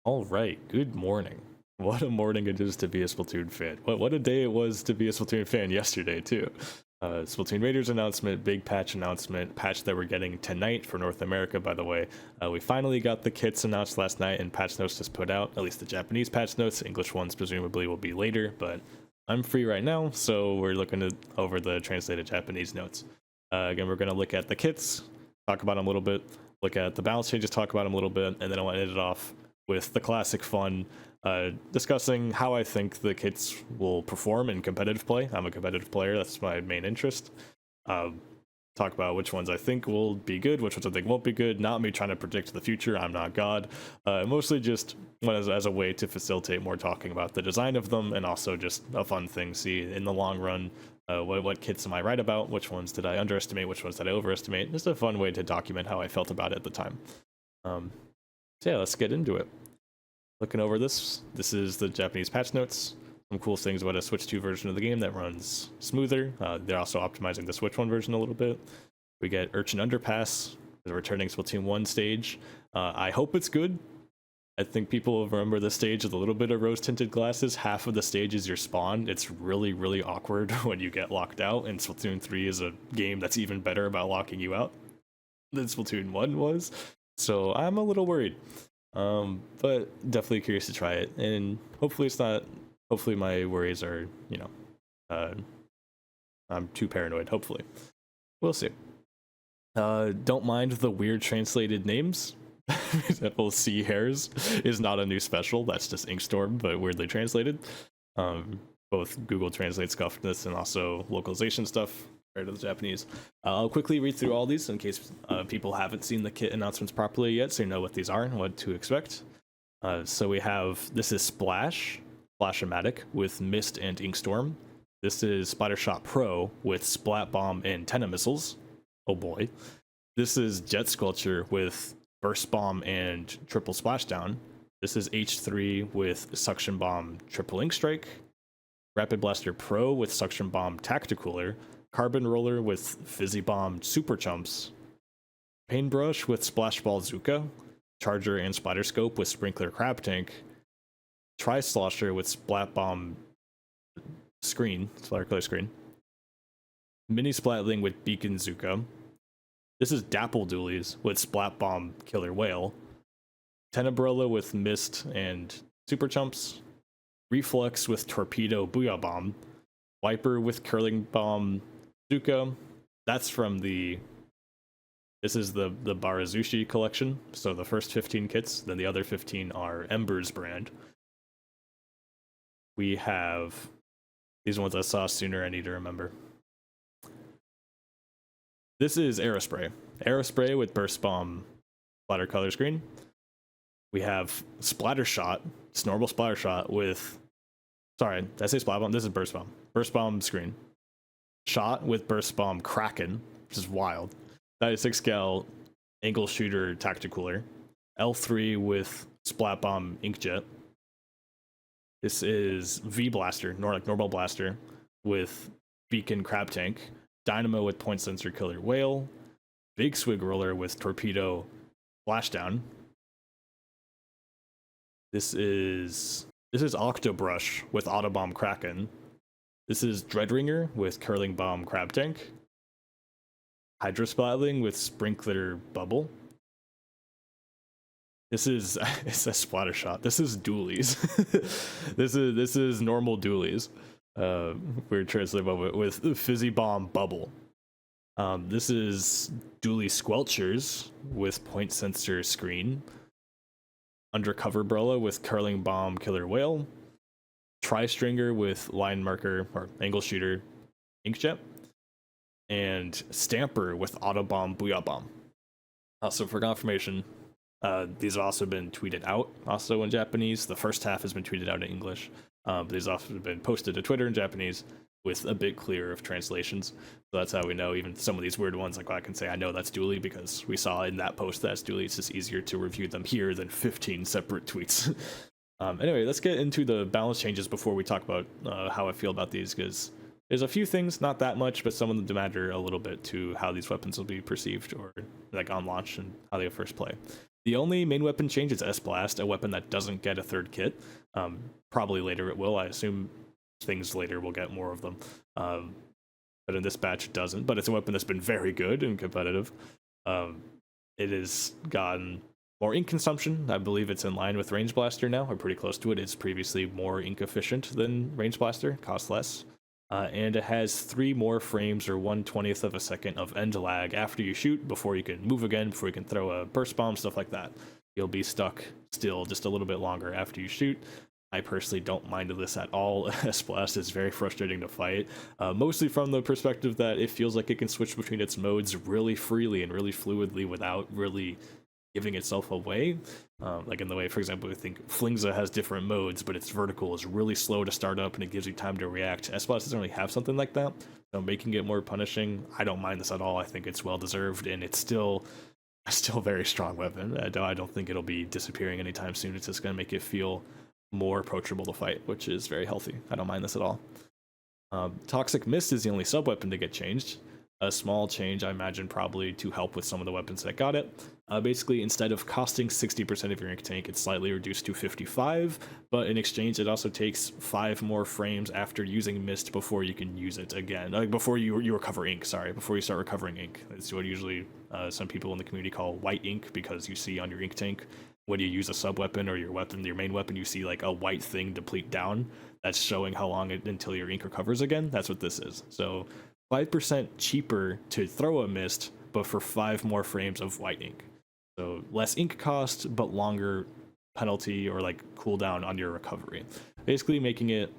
All right, good morning. What a morning it is to be a Splatoon fan. What a day it was to be a Splatoon fan yesterday too. Splatoon Raiders announcement, big patch announcement, patch that we're getting tonight for North America, by the way. We finally got the kits announced last night and patch notes just put out, at least the Japanese patch notes. English ones presumably will be later, but I'm free right now, so we're looking over the translated Japanese notes. Again, we're going to look at the kits, talk about them a little bit, look at the balance changes, talk about them a little bit, and then I want to end it off with the classic fun, discussing how I think the kits will perform in competitive play. I'm a competitive player, that's my main interest. Talk about which ones I think will be good, which ones I think won't be good. Not me trying to predict the future, I'm not God. Mostly just as a way to facilitate more talking about the design of them, and also just a fun thing, see in the long run, what kits am I right about, which ones did I underestimate, which ones did I overestimate. Just a fun way to document how I felt about it at the time. So yeah, let's get into it. Looking over this is the Japanese patch notes. Some cool things about a Switch 2 version of the game that runs smoother. They're also optimizing the Switch 1 version a little bit. We get Urchin Underpass, the returning Splatoon 1 stage. I hope it's good. I think people will remember the stage with a little bit of rose-tinted glasses. Half of the stage is your spawn. It's really, really awkward when you get locked out, and Splatoon 3 is a game that's even better about locking you out than Splatoon 1 was. So I'm a little worried. But definitely curious to try it, and hopefully my worries are, I'm too paranoid, hopefully. We'll see. Don't mind the weird translated names. Example, Sea Hares is not a new special, that's just Inkstorm, but weirdly translated. Both Google Translate scuffed this and also localization stuff compared to the Japanese. I'll quickly read through all these in case people haven't seen the kit announcements properly yet, so you know what these are and what to expect. So we have, this is Splash-O-Matic with Mist and Inkstorm. This is Splattershot Pro with Splat Bomb and Tenna missiles. Oh boy. This is Jet Sculpture with Burst Bomb and Triple Splashdown. This is H3 with Suction Bomb Triple Ink Strike. Rapid Blaster Pro with Suction Bomb Tacticooler. Carbon Roller with Fizzy Bomb Super Chumps. Paintbrush with Splash Ball Zuka. Charger and Splatter Scope with Sprinkler Crab Tank. Tri-Slosher with Splat Bomb Splatter Color Screen. Mini Splatling with Beacon Zuka. This is Dapple Doolies with Splat Bomb Killer Whale. Tenebrella with Mist and Super Chumps. Reflux with Torpedo Booyah Bomb. Wiper with Curling Bomb Zuka. That's from this is the Barazushi collection, so the first 15 kits, then the other 15 are Ember's brand. We have these ones I saw sooner, I need to remember. This is Aerospray. Aerospray with Burst Bomb Splatter Color Screen. We have Splattershot, it's normal Splattershot with, sorry, did I say Splat Bomb? This is Burst Bomb. Burst Bomb screen. Shot with Burst Bomb Kraken, which is wild. 96 cal Angle Shooter Tacticooler. L3 with Splat Bomb Inkjet. This is V Blaster, normal blaster, with Beacon Crab Tank. Dynamo with Point Sensor Killer Whale. Big Swig Roller with Torpedo Splashdown. This is Octobrush with Autobomb Kraken. This is Dreadringer with Curling Bomb Crab Tank. Hydrosplatling with Sprinkler Bubble. This is it's a Splattershot. This is Doolies. this is normal Doolies. Weird translate moment with Fizzy Bomb Bubble. This is Dooley Squelchers with Point Sensor Screen. Undercover Brella with Curling Bomb Killer Whale. Tri-Stringer with Line Marker or Angle Shooter Inkjet. And Stamper with Autobomb Booyah Bomb. Also, for confirmation, these have also been tweeted out, also in Japanese. The first half has been tweeted out in English. But these also been posted to Twitter in Japanese with a bit clearer of translations. So that's how we know even some of these weird ones, like I can say I know that's Dooley because we saw in that post that's Dooley. It's just easier to review them here than 15 separate tweets. Anyway, let's get into the balance changes before we talk about how I feel about these, because there's a few things, not that much, but some of them do matter a little bit to how these weapons will be perceived or like on launch and how they first play. The only main weapon change is S-Blast, a weapon that doesn't get a third kit. Probably later it will. I assume things later will get more of them. But in this batch it doesn't. But it's a weapon that's been very good and competitive. It has gotten more ink consumption. I believe it's in line with Range Blaster now, or pretty close to it. It's previously more ink efficient than Range Blaster, costs less. And it has 3 more frames or 1/20th of a second of end lag after you shoot, before you can move again, before you can throw a burst bomb, stuff like that. You'll be stuck still just a little bit longer after you shoot. I personally don't mind this at all. S-Blast is very frustrating to fight, mostly from the perspective that it feels like it can switch between its modes really freely and really fluidly without really giving itself away. Like in the way, for example, I think Flingza has different modes, but its vertical is really slow to start up and it gives you time to react. S-Blast doesn't really have something like that, so making it more punishing, I don't mind this at all. I think it's well deserved, and it's still a very strong weapon. I don't think it'll be disappearing anytime soon. It's just going to make it feel more approachable to fight, which is very healthy. I don't mind this at all. Toxic Mist is the only sub-weapon to get changed. A small change, I imagine, probably to help with some of the weapons that got it. Basically, instead of costing 60% of your ink tank, it's slightly reduced to 55, but in exchange, it also takes 5 more frames after using Mist before you can use it again. Like, before you recover ink, before you start recovering ink. It's what usually some people in the community call white ink, because you see on your ink tank, when you use a sub-weapon or your main weapon, you see like a white thing deplete down. That's showing how long until your ink recovers again. That's what this is. So 5% cheaper to throw a Mist, but for 5 more frames of white ink. So less ink cost, but longer penalty or like cooldown on your recovery. Basically making it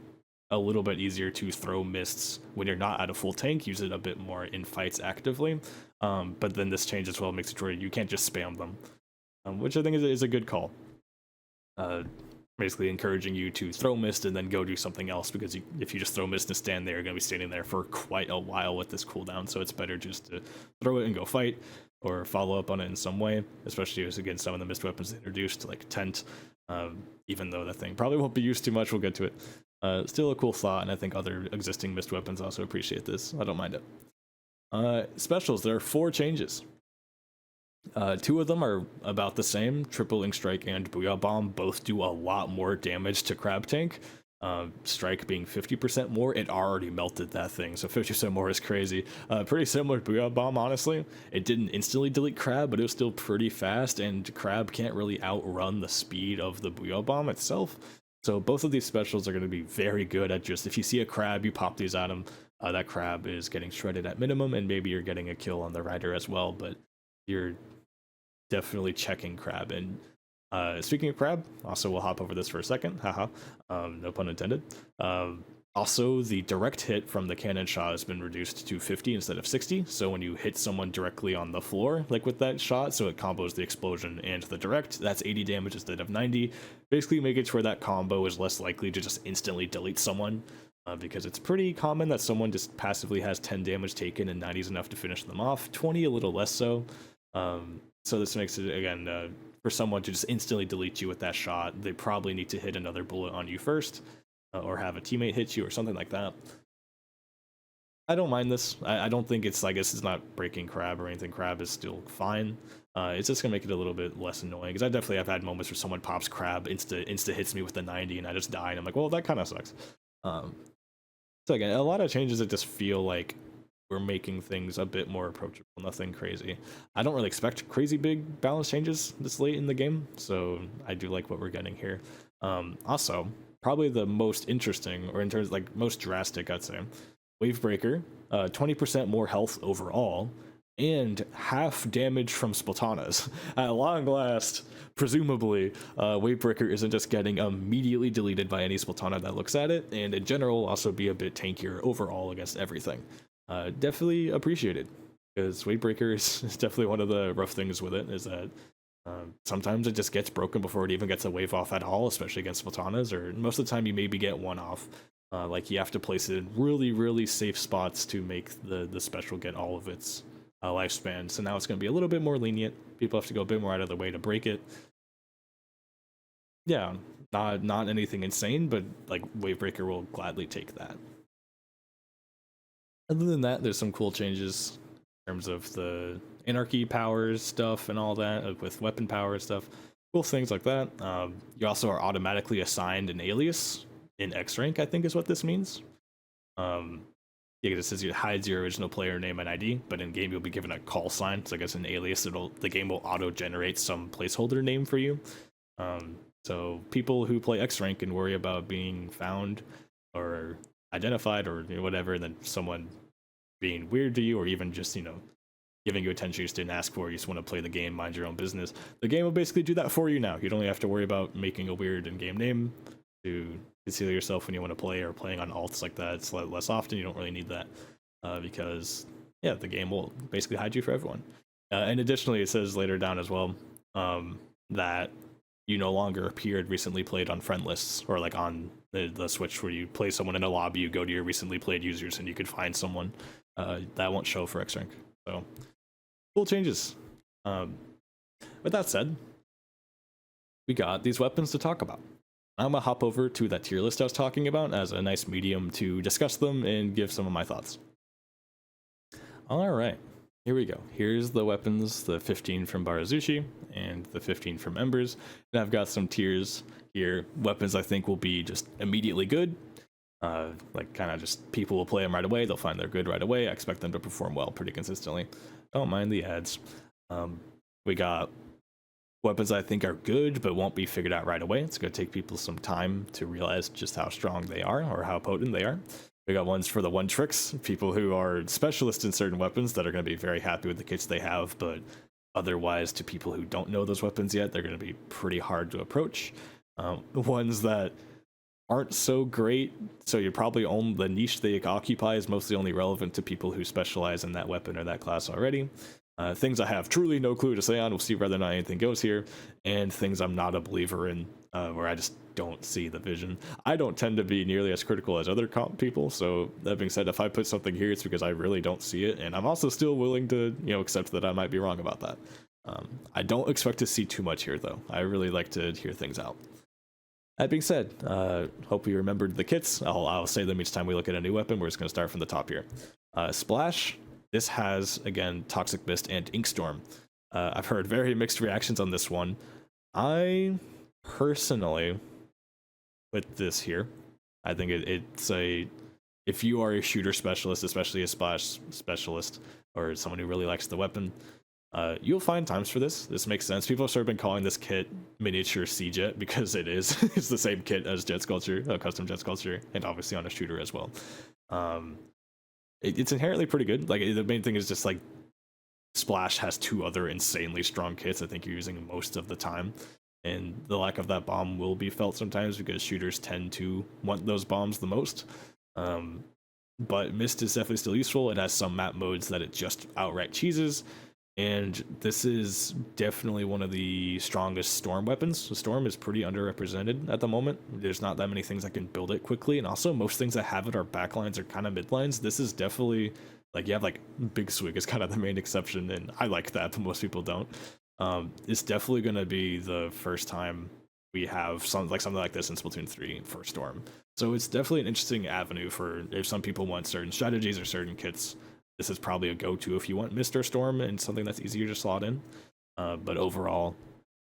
a little bit easier to throw Mists when you're not at a full tank. Use it a bit more in fights actively. But then this change as well makes it where you can't just spam them. Which I think is a good call. Basically encouraging you to throw Mist and then go do something else, because if you just throw Mist and stand there, you're going to be standing there for quite a while with this cooldown, so it's better just to throw it and go fight, or follow up on it in some way, especially as against some of the Mist weapons introduced, like Tent, even though that thing probably won't be used too much, we'll get to it. Still a cool thought, and I think other existing Mist weapons also appreciate this. I don't mind it. Specials, there are 4 changes. 2 of them are about the same. Triple Ink Strike and Booyah Bomb both do a lot more damage to Crab Tank. Strike being 50% more, it already melted that thing, so 50% more is crazy. Pretty similar to Booyah Bomb, honestly. It didn't instantly delete Crab, but it was still pretty fast, and Crab can't really outrun the speed of the Booyah Bomb itself. So both of these specials are going to be very good at just, if you see a Crab, you pop these at him. That Crab is getting shredded at minimum, and maybe you're getting a kill on the Rider as well, but you're definitely checking Crab. And speaking of Crab, also we'll hop over this for a second, haha, no pun intended. Also, the direct hit from the cannon shot has been reduced to 50 instead of 60, so when you hit someone directly on the floor, like with that shot, so it combos the explosion and the direct, that's 80 damage instead of 90, basically make it to where that combo is less likely to just instantly delete someone, because it's pretty common that someone just passively has 10 damage taken and 90 is enough to finish them off, 20 a little less so. So this makes it, again, for someone to just instantly delete you with that shot, they probably need to hit another bullet on you first, or have a teammate hit you or something like that. I don't mind this. I don't think it's, I guess it's not breaking Crab or anything. Crab is still fine. It's just going to make it a little bit less annoying, because I definitely have had moments where someone pops Crab, insta hits me with the 90, and I just die, and I'm like, well, that kind of sucks. So again, a lot of changes that just feel like we're making things a bit more approachable, nothing crazy. I don't really expect crazy big balance changes this late in the game, so I do like what we're getting here. Also, probably the most interesting, or in terms of like most drastic, I'd say, Wavebreaker, 20% more health overall, and half damage from Splatanas. At long last, presumably, Wavebreaker isn't just getting immediately deleted by any Splatana that looks at it, and in general will also be a bit tankier overall against everything. Definitely appreciated, because Wavebreaker is definitely one of the rough things with it, is that sometimes it just gets broken before it even gets a wave off at all, especially against Splatanas, or most of the time you maybe get one off. Like you have to place it in really, really safe spots to make the special get all of its lifespan. So now it's going to be a little bit more lenient. People have to go a bit more out of their way to break it. Yeah, not anything insane, but like Wavebreaker will gladly take that. Other than that, there's some cool changes in terms of the anarchy powers stuff and all that, with weapon power stuff, cool things like that. You also are automatically assigned an alias in X rank, I think is what this means. Yeah, it says it hides your original player name and ID, but in game you'll be given a call sign. So I guess an alias. The game will auto generate some placeholder name for you. So people who play X rank and worry about being found or identified or whatever, and then someone being weird to you, or even just giving you attention you just didn't ask for. You just want to play the game, mind your own business. The game will basically do that for you now. You don't only have to worry about making a weird in-game name to conceal yourself when you want to play, or playing on alts like that. It's less often. You don't really need that because the game will basically hide you for everyone. And additionally, it says later down as well that you no longer appeared recently played on friend lists, or like on the Switch where you play someone in a lobby, you go to your recently played users and you could find someone. That won't show for X rank. So cool changes. With that said, we got these weapons to talk about. I'm gonna hop over to that tier list I was talking about as a nice medium to discuss them and give some of my thoughts. All right, here we go. Here's the weapons, the 15 from Barazushi and the 15 from Embers. And I've got some tiers here. Weapons I think will be just immediately good. Like kind of just people will play them right away. They'll find they're good right away. I expect them to perform well pretty consistently. Don't mind the ads. We got weapons I think are good but won't be figured out right away. It's going to take people some time to realize just how strong they are or how potent they are. We got ones for the one tricks, people who are specialists in certain weapons that are going to be very happy with the kits they have, but otherwise to people who don't know those weapons yet, they're going to be pretty hard to approach. The ones that aren't so great, so you're probably only the niche they occupy is mostly only relevant to people who specialize in that weapon or that class already. Things I have truly no clue to say on, we'll see whether or not anything goes here, and things I'm not a believer in, where I just don't see the vision. I don't tend to be nearly as critical as other comp people, so that being said, if I put something here, it's because I really don't see it, and I'm also still willing to, accept that I might be wrong about that. I don't expect to see too much here, though. I really like to hear things out. That being said, hope you remembered the kits. I'll say them each time we look at a new weapon. We're just going to start from the top here. Splash. This has, again, Toxic Mist and Inkstorm. I've heard very mixed reactions on this one. I personally put this here. I think it's if you are a shooter specialist, especially a splash specialist, or someone who really likes the weapon, you'll find times for this. This makes sense. People have sort of been calling this kit miniature C-Jet because it is. It's the same kit as Jet Sculpture, custom Jet Sculpture, and obviously on a shooter as well. It's inherently pretty good. Like, the main thing is just like Splash has two other insanely strong kits I think you're using most of the time, and the lack of that bomb will be felt sometimes because shooters tend to want those bombs the most. But Mist is definitely still useful. It has some map modes that it just outright cheeses, and this is definitely one of the strongest Storm weapons. The Storm is pretty underrepresented at the moment. There's not that many things that can build it quickly, and also most things that have it are backlines or kind of midlines. This is definitely, like, you have like Big Swig is kind of the main exception, and I like that, but most people don't. It's definitely going to be the first time we have something like this in Splatoon 3 for Storm. So it's definitely an interesting avenue for if some people want certain strategies or certain kits. This is probably a go-to if you want Mist or Storm and something that's easier to slot in. But overall,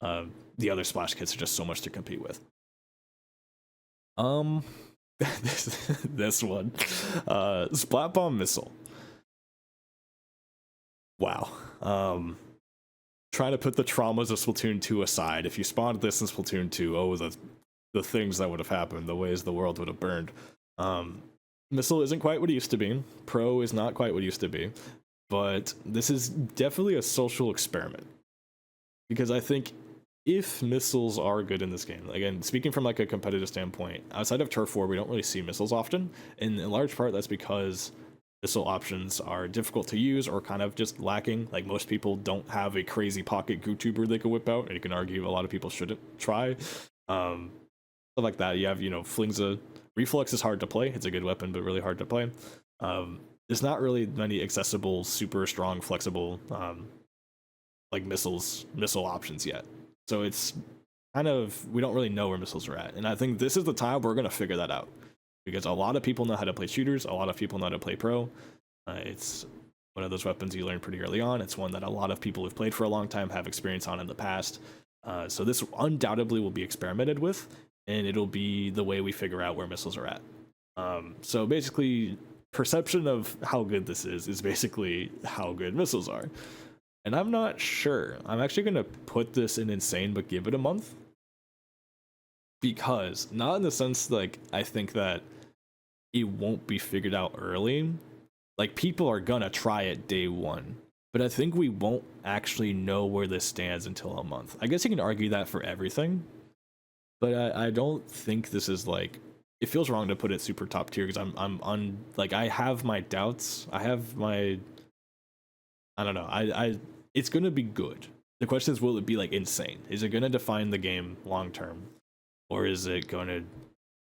the other Splash kits are just so much to compete with. This one, Splat Bomb Missile. Wow. Trying to put the traumas of Splatoon 2 aside. If you spawned this in Splatoon 2, the things that would have happened, the ways the world would have burned. Missile isn't quite what it used to be. Pro is not quite what it used to be. But this is definitely a social experiment. Because I think if missiles are good in this game, again, speaking from like a competitive standpoint, outside of Turf War, we don't really see missiles often. And in large part, that's because missile options are difficult to use or kind of just lacking. Like, most people don't have a crazy pocket GooTuber they can whip out. And you can argue a lot of people shouldn't try. Stuff like that. You have, Flingza. Reflex is hard to play. It's a good weapon, but really hard to play. There's not really many accessible, super strong, flexible, like missile options yet. So it's kind of, we don't really know where missiles are at. And I think this is the time we're going to figure that out. Because a lot of people know how to play shooters. A lot of people know how to play pro. It's one of those weapons you learn pretty early on. It's one that a lot of people who've played for a long time have experience on in the past. So this undoubtedly will be experimented with, and it'll be the way we figure out where missiles are at. So basically, perception of how good this is basically how good missiles are. And I'm not sure. I'm actually going to put this in insane, but give it a month. Because, not in the sense, like, I think that it won't be figured out early. Like, people are gonna try it day one, but I think we won't actually know where this stands until a month. I guess you can argue that for everything, but I don't think this is like, it feels wrong to put it super top tier because I'm on, like, I have my doubts. I don't know. It's gonna be good. The question is, will it be like insane? Is it gonna define the game long term, or is it gonna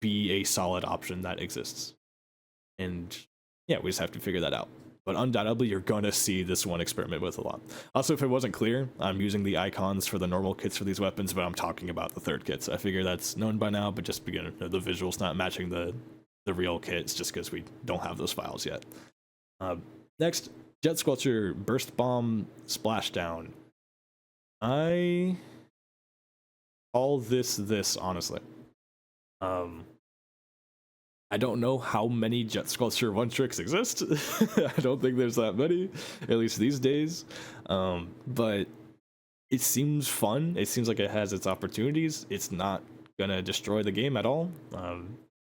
be a solid option that exists? And yeah, we just have to figure that out. But undoubtedly, you're gonna see this one experiment with a lot. Also, if it wasn't clear, I'm using the icons for the normal kits for these weapons, but I'm talking about the third kits. I figure that's known by now, but just begin the visuals not matching the real kits just because we don't have those files yet. Next, Jet Squelcher Burst Bomb Splashdown. I call this honestly. I don't know how many Jet Squelcher one tricks exist. I don't think there's that many, at least these days. But it seems fun. It seems like it has its opportunities. It's not gonna destroy the game at all.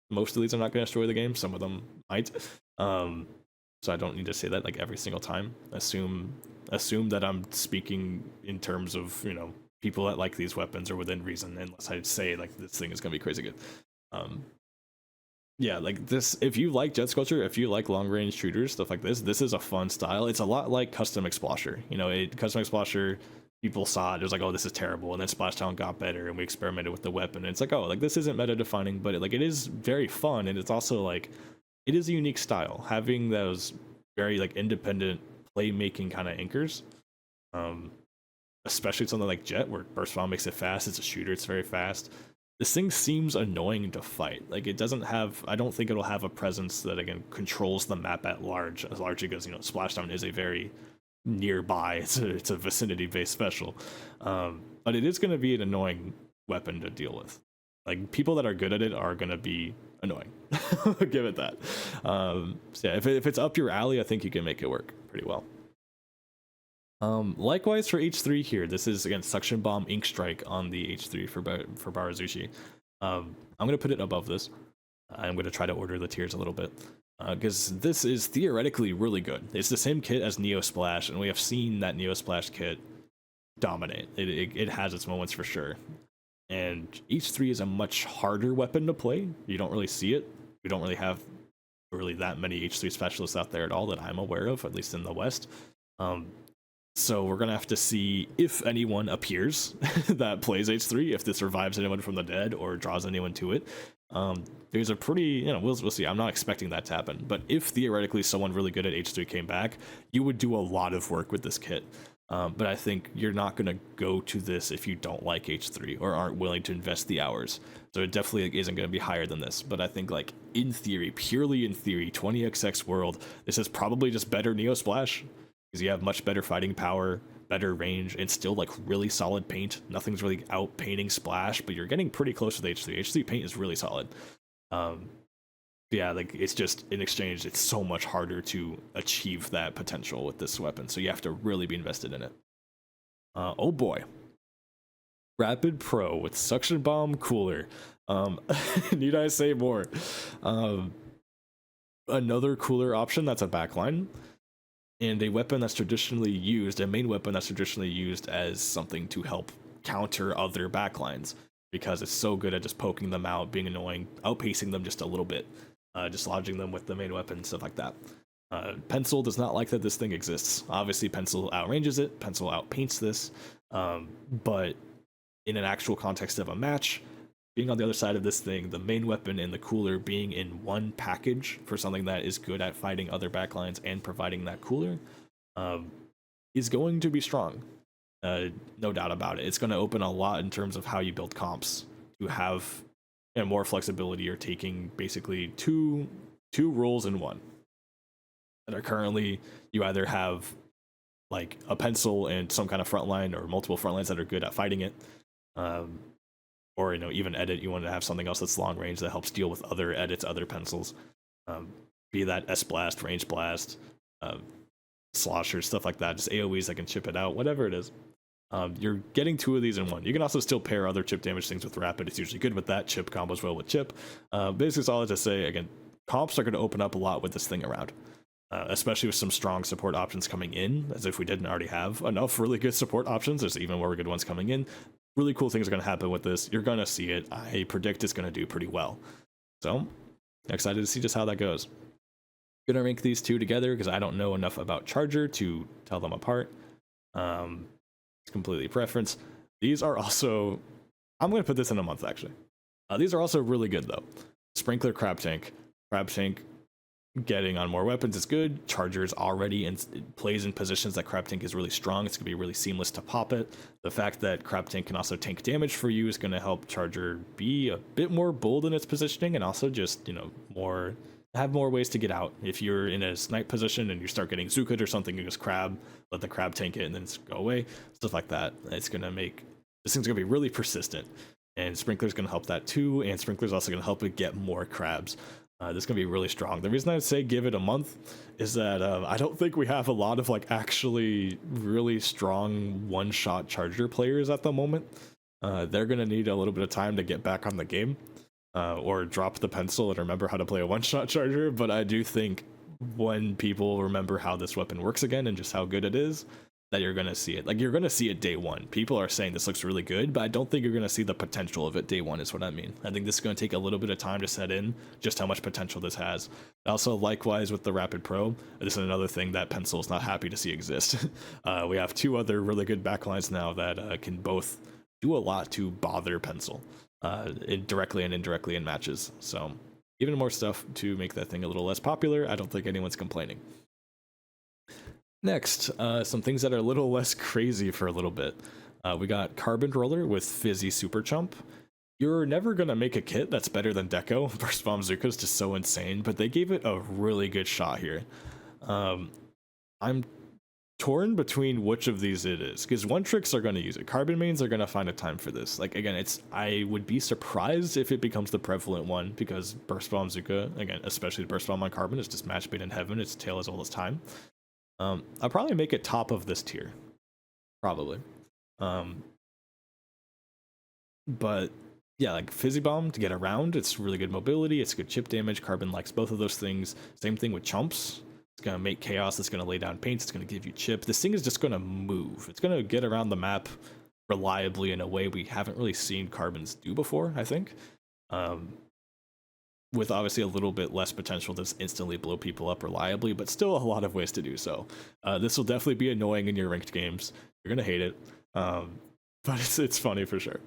Most of these are not gonna destroy the game. Some of them might. So I don't need to say that like every single time. Assume that I'm speaking in terms of, you know, people that like these weapons are within reason, unless I say like this thing is gonna be crazy good. Yeah, like this, if you like Jet Squelcher, if you like long range shooters, stuff like this is a fun style. It's a lot like Custom Explosion. You know, Custom Explosion, people saw it was like, oh, this is terrible, and then Splashdown got better, and we experimented with the weapon, and it's like, oh, like this isn't meta defining, but it is very fun, and it's also like, it is a unique style, having those very like independent playmaking kind of anchors. Especially something like Jet, where Burst Bomb makes it fast. It's a shooter, it's very fast. This thing seems annoying to fight. Like, it doesn't have, I don't think it'll have a presence that, again, controls the map at large, as large because, you know, Splashdown is a very nearby, it's a vicinity-based special. But it is going to be an annoying weapon to deal with. Like, people that are good at it are going to be annoying. Give it that. So yeah, if it's up your alley, I think you can make it work pretty well. Likewise for H3 here, this is again Suction Bomb Ink Strike on the H3 for Barazushi. I'm gonna put it above this. I'm gonna try to order the tiers a little bit because this is theoretically really good. It's the same kit as Neo Splash, and we have seen that Neo Splash kit dominate. It has its moments for sure. And H3 is a much harder weapon to play. You don't really see it. We don't really have that many H3 specialists out there at all that I'm aware of, at least in the West. So we're gonna have to see if anyone appears that plays H3, if this revives anyone from the dead or draws anyone to it. There's a pretty, you know, we'll see. I'm not expecting that to happen, but if theoretically someone really good at H3 came back, you would do a lot of work with this kit. But I think you're not gonna go to this if you don't like H3 or aren't willing to invest the hours. So it definitely isn't gonna be higher than this. But I think, like, in theory, purely in theory, 20XX world, this is probably just better Neo Splash. Because you have much better fighting power, better range, and still like really solid paint. Nothing's really out painting Splash, but you're getting pretty close to the H3. H3 paint is really solid. Yeah, like it's just in exchange, it's so much harder to achieve that potential with this weapon. So you have to really be invested in it. Oh boy. Rapid Pro with Suction Bomb Cooler. Need I say more? Another cooler option that's a backline. And a weapon that's traditionally used, a main weapon that's traditionally used as something to help counter other backlines, because it's so good at just poking them out, being annoying, outpacing them just a little bit, dislodging them with the main weapon, stuff like that. Pencil does not like that this thing exists. Obviously, Pencil outranges it, Pencil outpaints this, but in an actual context of a match, being on the other side of this thing, the main weapon and the cooler being in one package for something that is good at fighting other backlines and providing that cooler is going to be strong. No doubt about it. It's going to open a lot in terms of how you build comps to have, you know, more flexibility. You're taking basically two roles in one. that are currently, you either have like a pencil and some kind of front line or multiple front lines that are good at fighting it, um, or even edit. You want to have something else that's long range that helps deal with other edits, other pencils, um, be that S blast, range blast, slosher, stuff like that. Just AOE's that can chip it out, whatever it is. You're getting 2 of these in one. You can also still pair other chip damage things with rapid. It's usually good with that. Chip combos well with chip. Basically, it's all to say, again, comps are going to open up a lot with this thing around, especially with some strong support options coming in, as if we didn't already have enough really good support options. There's even more good ones coming in. Really cool things are going to happen with this. You're going to see it. I predict it's going to do pretty well. So, excited to see just how that goes. Gonna rank these 2 together because I don't know enough about Charger to tell them apart. It's completely preference. These are also, I'm gonna put this in a month actually. These are also really good though. Sprinkler, Crab Tank getting on more weapons is good. Charger's already plays in positions that Crab Tank is really strong. It's gonna be really seamless to pop it. The fact that Crab Tank can also tank damage for you is gonna help Charger be a bit more bold in its positioning, and also just have more ways to get out. If you're in a snipe position and you start getting Zuka'd or something, you just let the crab tank it and then go away. Stuff like that. It's gonna make this thing's gonna be really persistent. And Sprinkler's gonna help that too, and Sprinkler's also gonna help it get more crabs. This is gonna be really strong. The reason I would say give it a month is that I don't think we have a lot of like actually really strong one-shot Charger players at the moment. They're gonna need a little bit of time to get back on the game. Or drop the pencil and remember how to play a one-shot Charger, but I do think when people remember how this weapon works again and just how good it is, that you're gonna see it. Like, you're gonna see it day 1. People are saying this looks really good, but I don't think you're gonna see the potential of it day 1 is what I mean. I think this is gonna take a little bit of time to set in just how much potential this has. Also, likewise with the Rapid Pro, this is another thing that Pencil is not happy to see exist. We have 2 other really good backlines now that can both do a lot to bother Pencil. Directly and indirectly in matches. So even more stuff to make that thing a little less popular. I don't think anyone's complaining. Next, some things that are a little less crazy for a little bit. We got Carbon Roller with Fizzy Super Chump. You're never going to make a kit that's better than Deco. Burst Bomb Zuka is just so insane, but they gave it a really good shot here. I'm torn between which of these it is, because One Tricks are going to use it. Carbon mains are going to find a time for this. Like, again, I would be surprised if it becomes the prevalent one, because Burst Bomb Zuka, again, especially the Burst Bomb on Carbon, is just match made in heaven. Its tail is all this time. I'll probably make it top of this tier. Probably. But yeah, like Fizzy Bomb to get around, it's really good mobility, it's good chip damage. Carbon likes both of those things. Same thing with Chumps. It's going to make chaos, it's going to lay down paints, it's going to give you chip. This thing is just going to move. It's going to get around the map reliably in a way we haven't really seen Carbons do before, I think. With obviously a little bit less potential to instantly blow people up reliably, but still a lot of ways to do so. This will definitely be annoying in your ranked games. You're going to hate it, but it's funny for sure.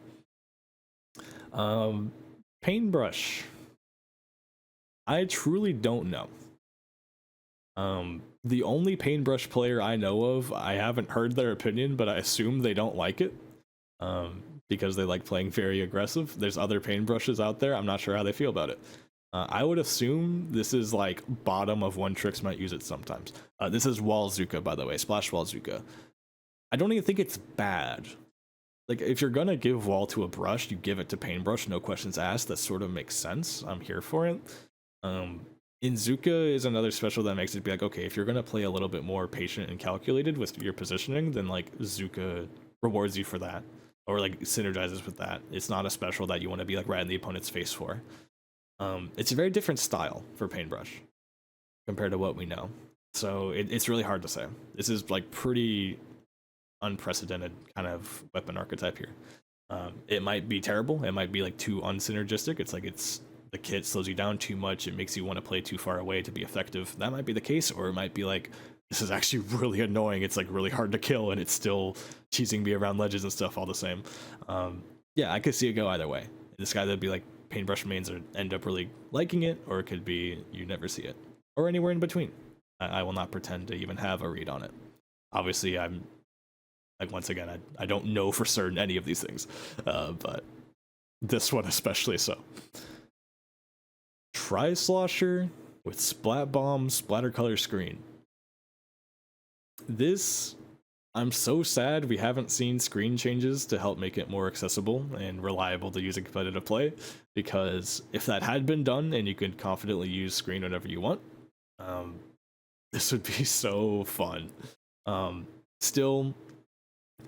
Paintbrush. I truly don't know. The only Paintbrush player I know of, I haven't heard their opinion, but I assume they don't like it, because they like playing very aggressive. There's other Paintbrushes out there. I'm not sure how they feel about it. I would assume this is like bottom of One Tricks might use it sometimes. This is Wall Zuka, by the way, Splash Wall Zuka. I don't even think it's bad. Like, if you're gonna give Wall to a brush, you give it to Paintbrush, no questions asked. That sort of makes sense. I'm here for it. Inzuka is another special that makes it be like, okay, if you're going to play a little bit more patient and calculated with your positioning, then like Zuka rewards you for that, or like synergizes with that. It's not a special that you want to be like right in the opponent's face for. It's a very different style for Paintbrush compared to what we know. So it's really hard to say. This is like pretty unprecedented kind of weapon archetype here. It might be terrible. It might be like too unsynergistic. It's like the kit slows you down too much. It makes you want to play too far away to be effective. That might be the case, or it might be like, this is actually really annoying. It's like really hard to kill, and it's still teasing me around ledges and stuff all the same. Yeah, I could see it go either way. This guy that'd be like Paintbrush mains or end up really liking it, or it could be you never see it, or anywhere in between. I will not pretend to even have a read on it. Obviously, I'm like, once again, I don't know for certain any of these things, but this one especially so. Tri-Slosher with Splat Bomb, Splatter Color Screen. This, I'm so sad we haven't seen screen changes to help make it more accessible and reliable to use in competitive play, because if that had been done and you could confidently use screen whenever you want, um, this would be so fun. Still,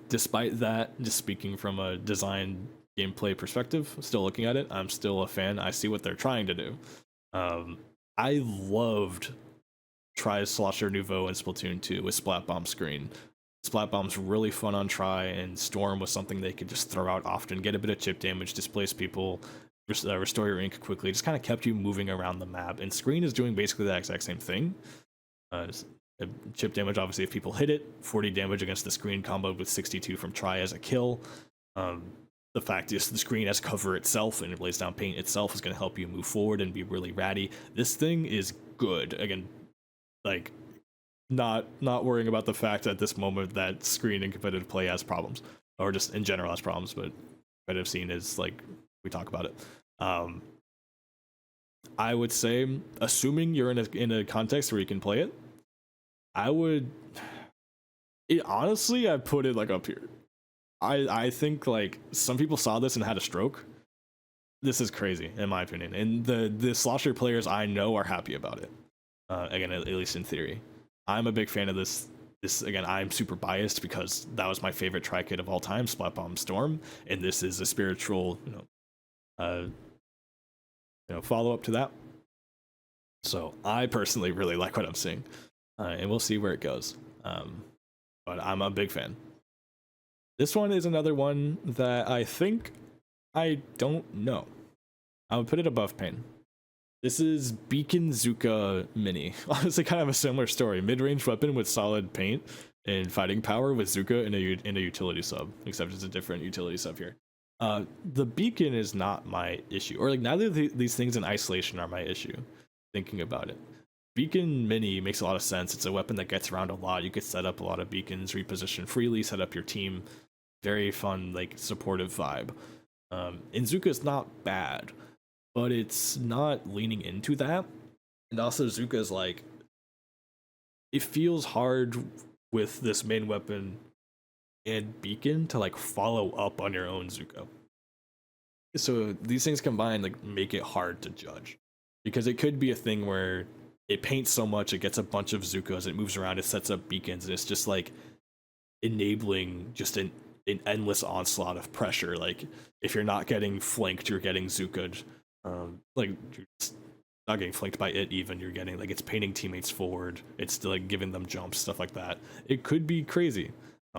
despite that, just speaking from a design gameplay perspective, still looking at it, I'm still a fan. I see what they're trying to do. I loved Try Slosher Nouveau and Splatoon 2 with Splat Bomb screen. Splat Bomb's really fun on Try, and Storm was something they could just throw out often, get a bit of chip damage, displace people, restore your ink quickly. Just kind of kept you moving around the map. And Screen is doing basically the exact same thing. Chip damage, obviously, if people hit it, 40 damage against the Screen comboed with 62 from Try as a kill. The fact is, the Screen as cover itself and it lays down paint itself is going to help you move forward and be really ratty. This thing is good. Again, like, not worrying about the fact at this moment that Screen in competitive play has problems, or just in general has problems, but competitive scene is like, we talk about it. I would say, assuming you're in a context where you can play it, honestly, I put it like up here. I think like some people saw this and had a stroke. This is crazy in my opinion, and the slosher players I know are happy about it. Again, at least in theory. I'm a big fan of this. Again, I'm super biased because that was my favorite Try kit of all time, Splat Bomb Storm, and this is a spiritual, follow up to that. So I personally really like what I'm seeing, and we'll see where it goes. But I'm a big fan. This one is another one that I don't know. I would put it above Pain. This is Beacon Zuka Mini. Honestly, kind of a similar story. Mid-range weapon with solid paint and fighting power with Zuka in a utility sub, except it's a different utility sub here. The Beacon is not my issue, or like neither of these things in isolation are my issue. Thinking about it, Beacon Mini makes a lot of sense. It's a weapon that gets around a lot. You could set up a lot of beacons, reposition freely, set up your team. Very fun, like supportive vibe. And Zuka's not bad, but it's not leaning into that. And also Zuka's like, it feels hard with this main weapon and Beacon to like follow up on your own Zuka. So these things combined like make it hard to judge, because it could be a thing where it paints so much, it gets a bunch of Zukas, it moves around, it sets up beacons, and it's just like enabling just an endless onslaught of pressure. Like if you're not getting flanked, you're getting Zuka'd. Like you're not getting flanked by it even, you're getting like, it's painting teammates forward, it's still like giving them jumps, stuff like that. It could be crazy,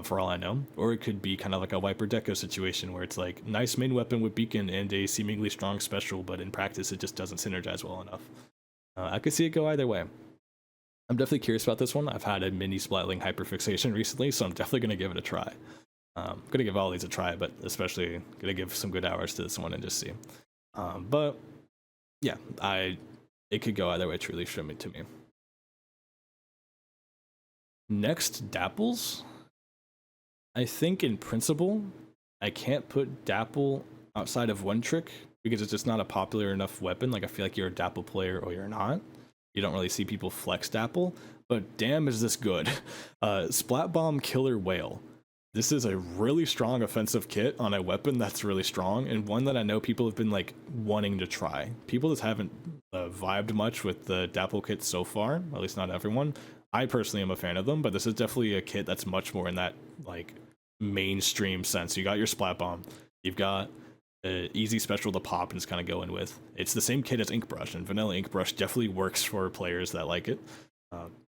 for all I know, or it could be kind of like a Wiper Deco situation where it's like nice main weapon with beacon and a seemingly strong special, but in practice it just doesn't synergize well enough. I could see it go either way. I'm definitely curious about this one. I've had a mini Splatling hyperfixation recently, so I'm definitely going to give it a try. I'm going to give all these a try, but especially going to give some good hours to this one and just see. But yeah, it could go either way, truly, to me. Next, Dapples. I think in principle, I can't put Dapple outside of one trick because it's just not a popular enough weapon. Like I feel like you're a Dapple player or you're not. You don't really see people flex Dapple, but damn is this good. Splat Bomb Killer Whale. This is a really strong offensive kit on a weapon that's really strong, and one that I know people have been like wanting to try. People just haven't vibed much with the Dapple kit so far, at least not everyone. I personally am a fan of them, but this is definitely a kit that's much more in that like mainstream sense. You got your Splat Bomb, you've got easy special to pop and just kind of go in with. It's the same kit as Ink Brush, and Vanilla Ink Brush definitely works for players that like it.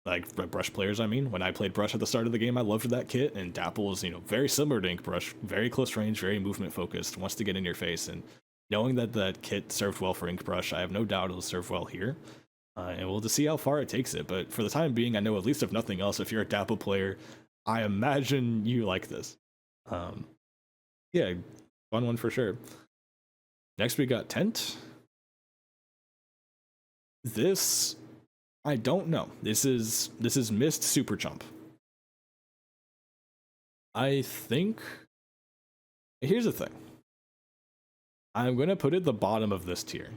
Like brush players, I mean. When I played Brush at the start of the game, I loved that kit, and Dapple is, very similar to Ink Brush, very close range, very movement focused, wants to get in your face, and knowing that that kit served well for Ink Brush, I have no doubt it'll serve well here. And we'll just see how far it takes it, but for the time being, I know at least if nothing else, if you're a Dapple player, I imagine you like this. Yeah, fun one for sure. Next we got Tent. This, I don't know. This is Mist Super Chump. I think, here's the thing. I'm gonna put it at the bottom of this tier,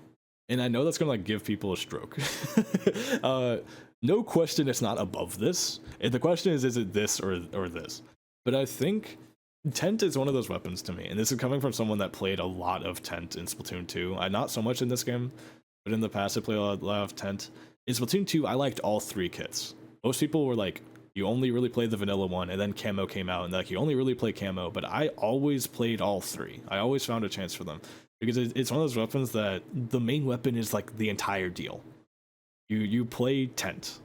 and I know that's gonna like give people a stroke. no question it's not above this. And the question is it this or this? But I think Tent is one of those weapons to me, and this is coming from someone that played a lot of Tent in Splatoon 2. I not so much in this game, but in the past I played a lot of Tent. In Splatoon 2, I liked all three kits. Most people were like, you only really played the vanilla one, and then camo came out, and like you only really play camo. But I always played all three. I always found a chance for them because it's one of those weapons that the main weapon is like the entire deal. You play Tent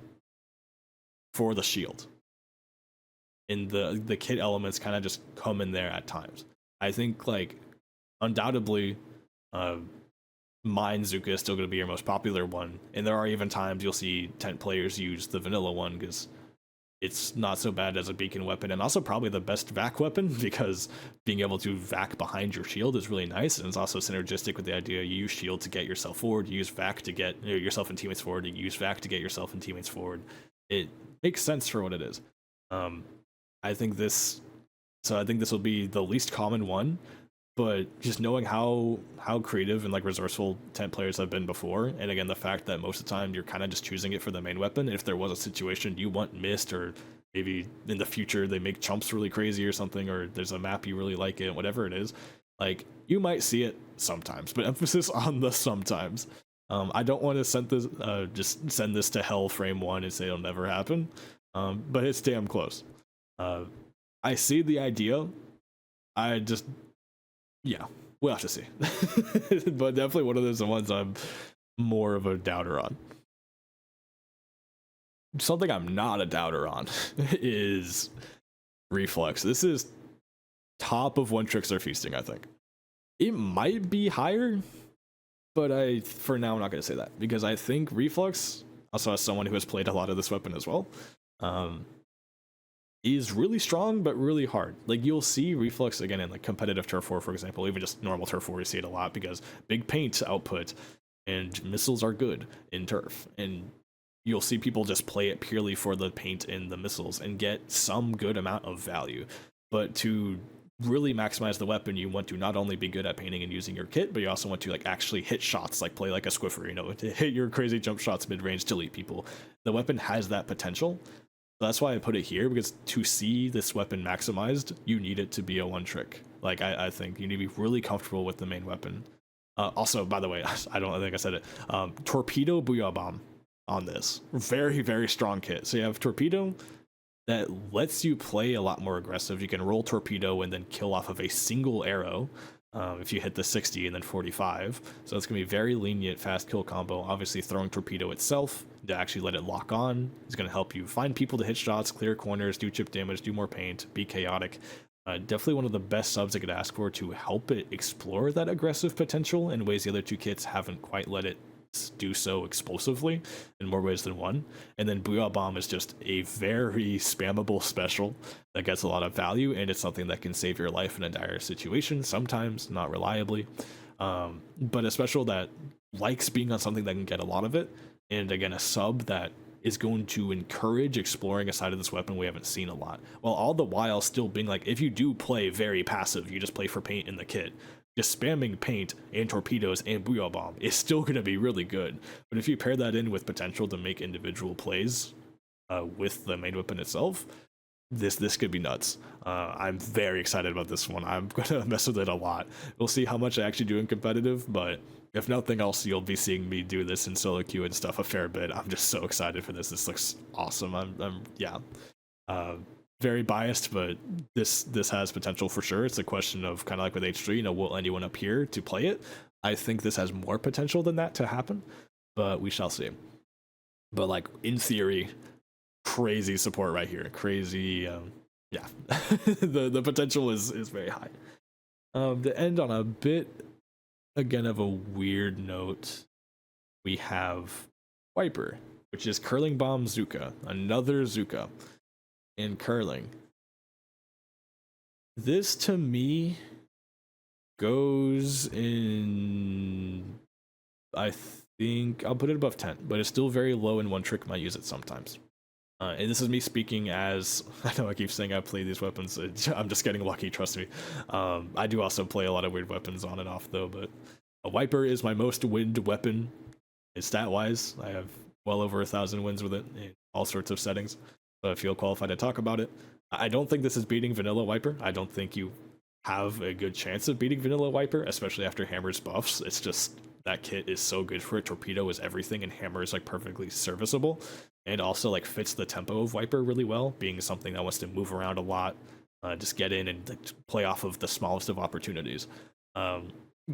for the shield, and the kit elements kind of just come in there at times. I think like undoubtedly, mine Zuka is still going to be your most popular one, and there are even times you'll see Tent players use the vanilla one because it's not so bad as a beacon weapon, and also probably the best vac weapon because being able to vac behind your shield is really nice, and it's also synergistic with the idea you use shield to get yourself forward, you use vac to get yourself and teammates forward, you use vac to get yourself and teammates forward. It makes sense for what it is. I think this will be the least common one, but just knowing how creative and like resourceful Tent players have been before, and again the fact that most of the time you're kind of just choosing it for the main weapon. If there was a situation you want missed, or maybe in the future they make chumps really crazy or something, or there's a map you really like it, whatever it is, like you might see it sometimes, but emphasis on the sometimes. I don't want to send this to hell frame 1 and say it'll never happen, but it's damn close. I see the idea. Yeah, we'll have to see. But definitely one of those ones I'm more of a doubter on. Something I'm not a doubter on is Reflex. This is top of one tricks are feasting, I think. It might be higher, but for now I'm not going to say that, because I think Reflex, also as someone who has played a lot of this weapon as well, is really strong but really hard. Like you'll see Reflex again in like competitive turf war, for example, even just normal turf war, you see it a lot because big paint output and missiles are good in turf, and you'll see people just play it purely for the paint and the missiles and get some good amount of value. But to really maximize the weapon, you want to not only be good at painting and using your kit, but you also want to like actually hit shots, like play like a Squiffer, to hit your crazy jump shots mid-range to delete people. The weapon has that potential. That's why I put it here, because to see this weapon maximized, you need it to be a one trick. Like I think you need to be really comfortable with the main weapon. Also, by the way, I don't think I said it. Torpedo Booyah Bomb on this. Very, very strong kit. So you have Torpedo that lets you play a lot more aggressive. You can roll Torpedo and then kill off of a single arrow if you hit the 60 and then 45. So it's going to be very lenient, fast kill combo. Obviously, throwing Torpedo itself to actually let it lock on is going to help you find people to hit shots, clear corners, do chip damage, do more paint, be chaotic. Definitely one of the best subs I could ask for to help it explore that aggressive potential in ways the other two kits haven't quite let it do so explosively in more ways than one. And then Booyah Bomb is just a very spammable special that gets a lot of value, and it's something that can save your life in a dire situation, sometimes not reliably, but a special that likes being on something that can get a lot of it, and again a sub that is going to encourage exploring a side of this weapon we haven't seen a lot, while all the while still being like, if you do play very passive, you just play for paint in the kit, just spamming paint and torpedoes and Booyah Bomb is still going to be really good. But if you pair that in with potential to make individual plays with the main weapon itself, this could be nuts. I'm very excited about this one. I'm going to mess with it a lot. We'll see how much I actually do in competitive, but if nothing else, you'll be seeing me do this in solo queue and stuff a fair bit. I'm just so excited for this. This looks awesome. Very biased, but this has potential for sure. It's a question of kind of like with H3, will anyone appear to play it? I think this has more potential than that to happen, but we shall see. But like in theory, crazy support right here. Crazy, the potential is very high. To end on a bit again of a weird note, we have Wiper, which is Curling Bomb Zuka, another Zuka in curling. This to me goes in, I think I'll put it above 10, but it's still very low in one trick. Might use it sometimes. And this is me speaking as, I know I keep saying I play these weapons, I'm just getting lucky, trust me. I do also play a lot of weird weapons on and off though, but a Wiper is my most wind weapon stat wise. I have well over 1,000 wins with it in all sorts of settings. So I feel qualified to talk about it. I don't think this is beating Vanilla Wiper. I don't think you have a good chance of beating Vanilla Wiper, especially after Hammer's buffs. It's just that kit is so good for it. Torpedo is everything, and Hammer is like perfectly serviceable, and also like fits the tempo of Wiper really well, being something that wants to move around a lot, just get in and like, play off of the smallest of opportunities.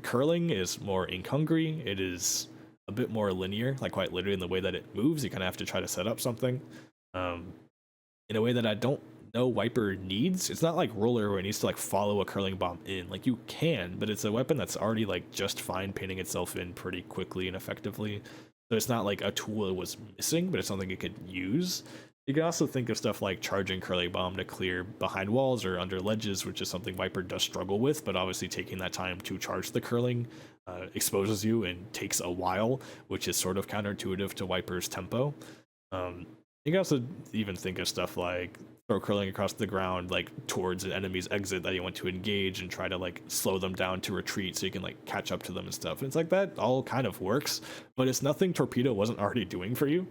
Curling is more ink hungry. It is a bit more linear, like quite literally in the way that it moves. You kind of have to try to set up something in a way that I don't know Wiper needs. It's not like Roller where it needs to like follow a curling bomb in. Like you can, but it's a weapon that's already like just fine painting itself in pretty quickly and effectively. So it's not like a tool it was missing, but it's something it could use. You can also think of stuff like charging curling bomb to clear behind walls or under ledges, which is something Wiper does struggle with, but obviously taking that time to charge the curling exposes you and takes a while, which is sort of counterintuitive to Wiper's tempo. You can also even think of stuff like throw curling across the ground, like towards an enemy's exit that you want to engage and try to like slow them down to retreat so you can like catch up to them and stuff. And it's like that all kind of works, but it's nothing Torpedo wasn't already doing for you.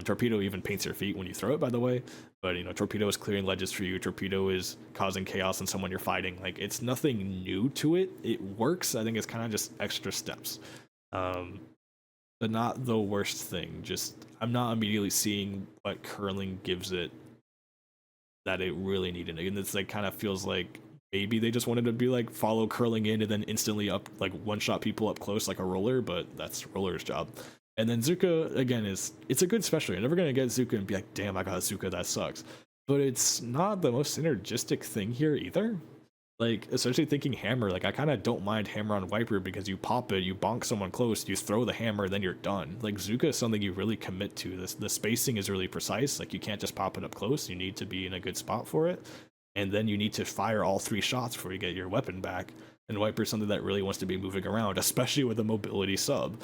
Torpedo even paints your feet when you throw it, by the way. But you know, Torpedo is clearing ledges for you. Torpedo is causing chaos in someone you're fighting. Like it's nothing new to it. It works. I think it's kind of just extra steps, but not the worst thing. Just I'm not immediately seeing what curling gives it that it really needed. And it's like kind of feels like maybe they just wanted to be like follow curling in and then instantly up like one shot people up close like a Roller, but that's Roller's job. And then Zuka, again, it's a good special. You're never going to get Zuka and be like, damn, I got Zuka, that sucks. But it's not the most synergistic thing here either. Like, especially thinking Hammer, like, I kind of don't mind Hammer on Wiper because you pop it, you bonk someone close, you throw the hammer, then you're done. Like, Zuka is something you really commit to. The spacing is really precise. Like, you can't just pop it up close. You need to be in a good spot for it. And then you need to fire all 3 shots before you get your weapon back. And Wiper is something that really wants to be moving around, especially with a mobility sub.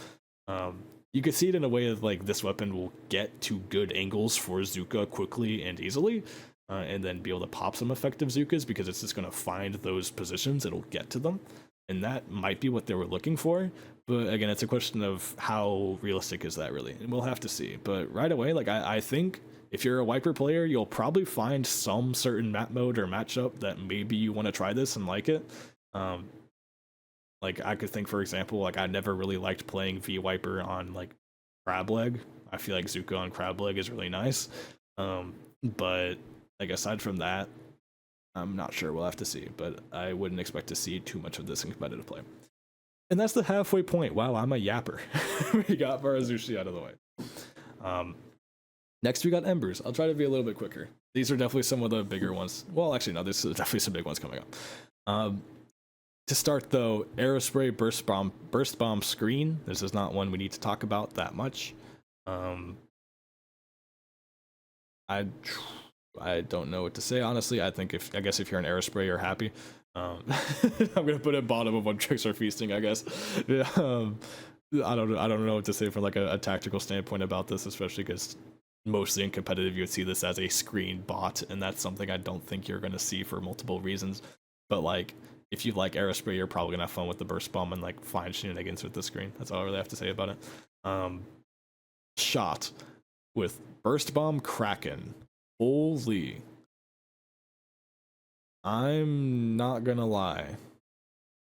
You could see it in a way of like this weapon will get to good angles for Zuka quickly and easily, and then be able to pop some effective Zukas because it's just going to find those positions, it'll get to them. And that might be what they were looking for. But again, it's a question of how realistic is that really? And we'll have to see. But right away, like I think if you're a Wiper player, you'll probably find some certain map mode or matchup that maybe you want to try this and like it. Like, I could think, for example, like, I never really liked playing V-Wiper on, like, Crab Leg. I feel like Zuka on Crab Leg is really nice. But, like, aside from that, I'm not sure. We'll have to see. But I wouldn't expect to see too much of this in competitive play. And that's the halfway point. Wow, I'm a yapper. We got Barazushi out of the way. Next, we got Embers. I'll try to be a little bit quicker. These are definitely some of the bigger ones. Well, actually, no, there's definitely some big ones coming up. To start though, Aerospray burst bomb screen. This is not one we need to talk about that much. I don't know what to say honestly. I guess if you're an Aerospray, you're happy. I'm gonna put it bottom of when tricks are feasting, I guess. Yeah, I don't know what to say from like a tactical standpoint about this, especially because mostly in competitive you would see this as a screen bot, and that's something I don't think you're gonna see for multiple reasons. But like, if you like Aerospray, you're probably gonna have fun with the burst bomb and like find shenanigans with the screen. That's all I really have to say about it. Shot with burst bomb Kraken. Holy. I'm not gonna lie.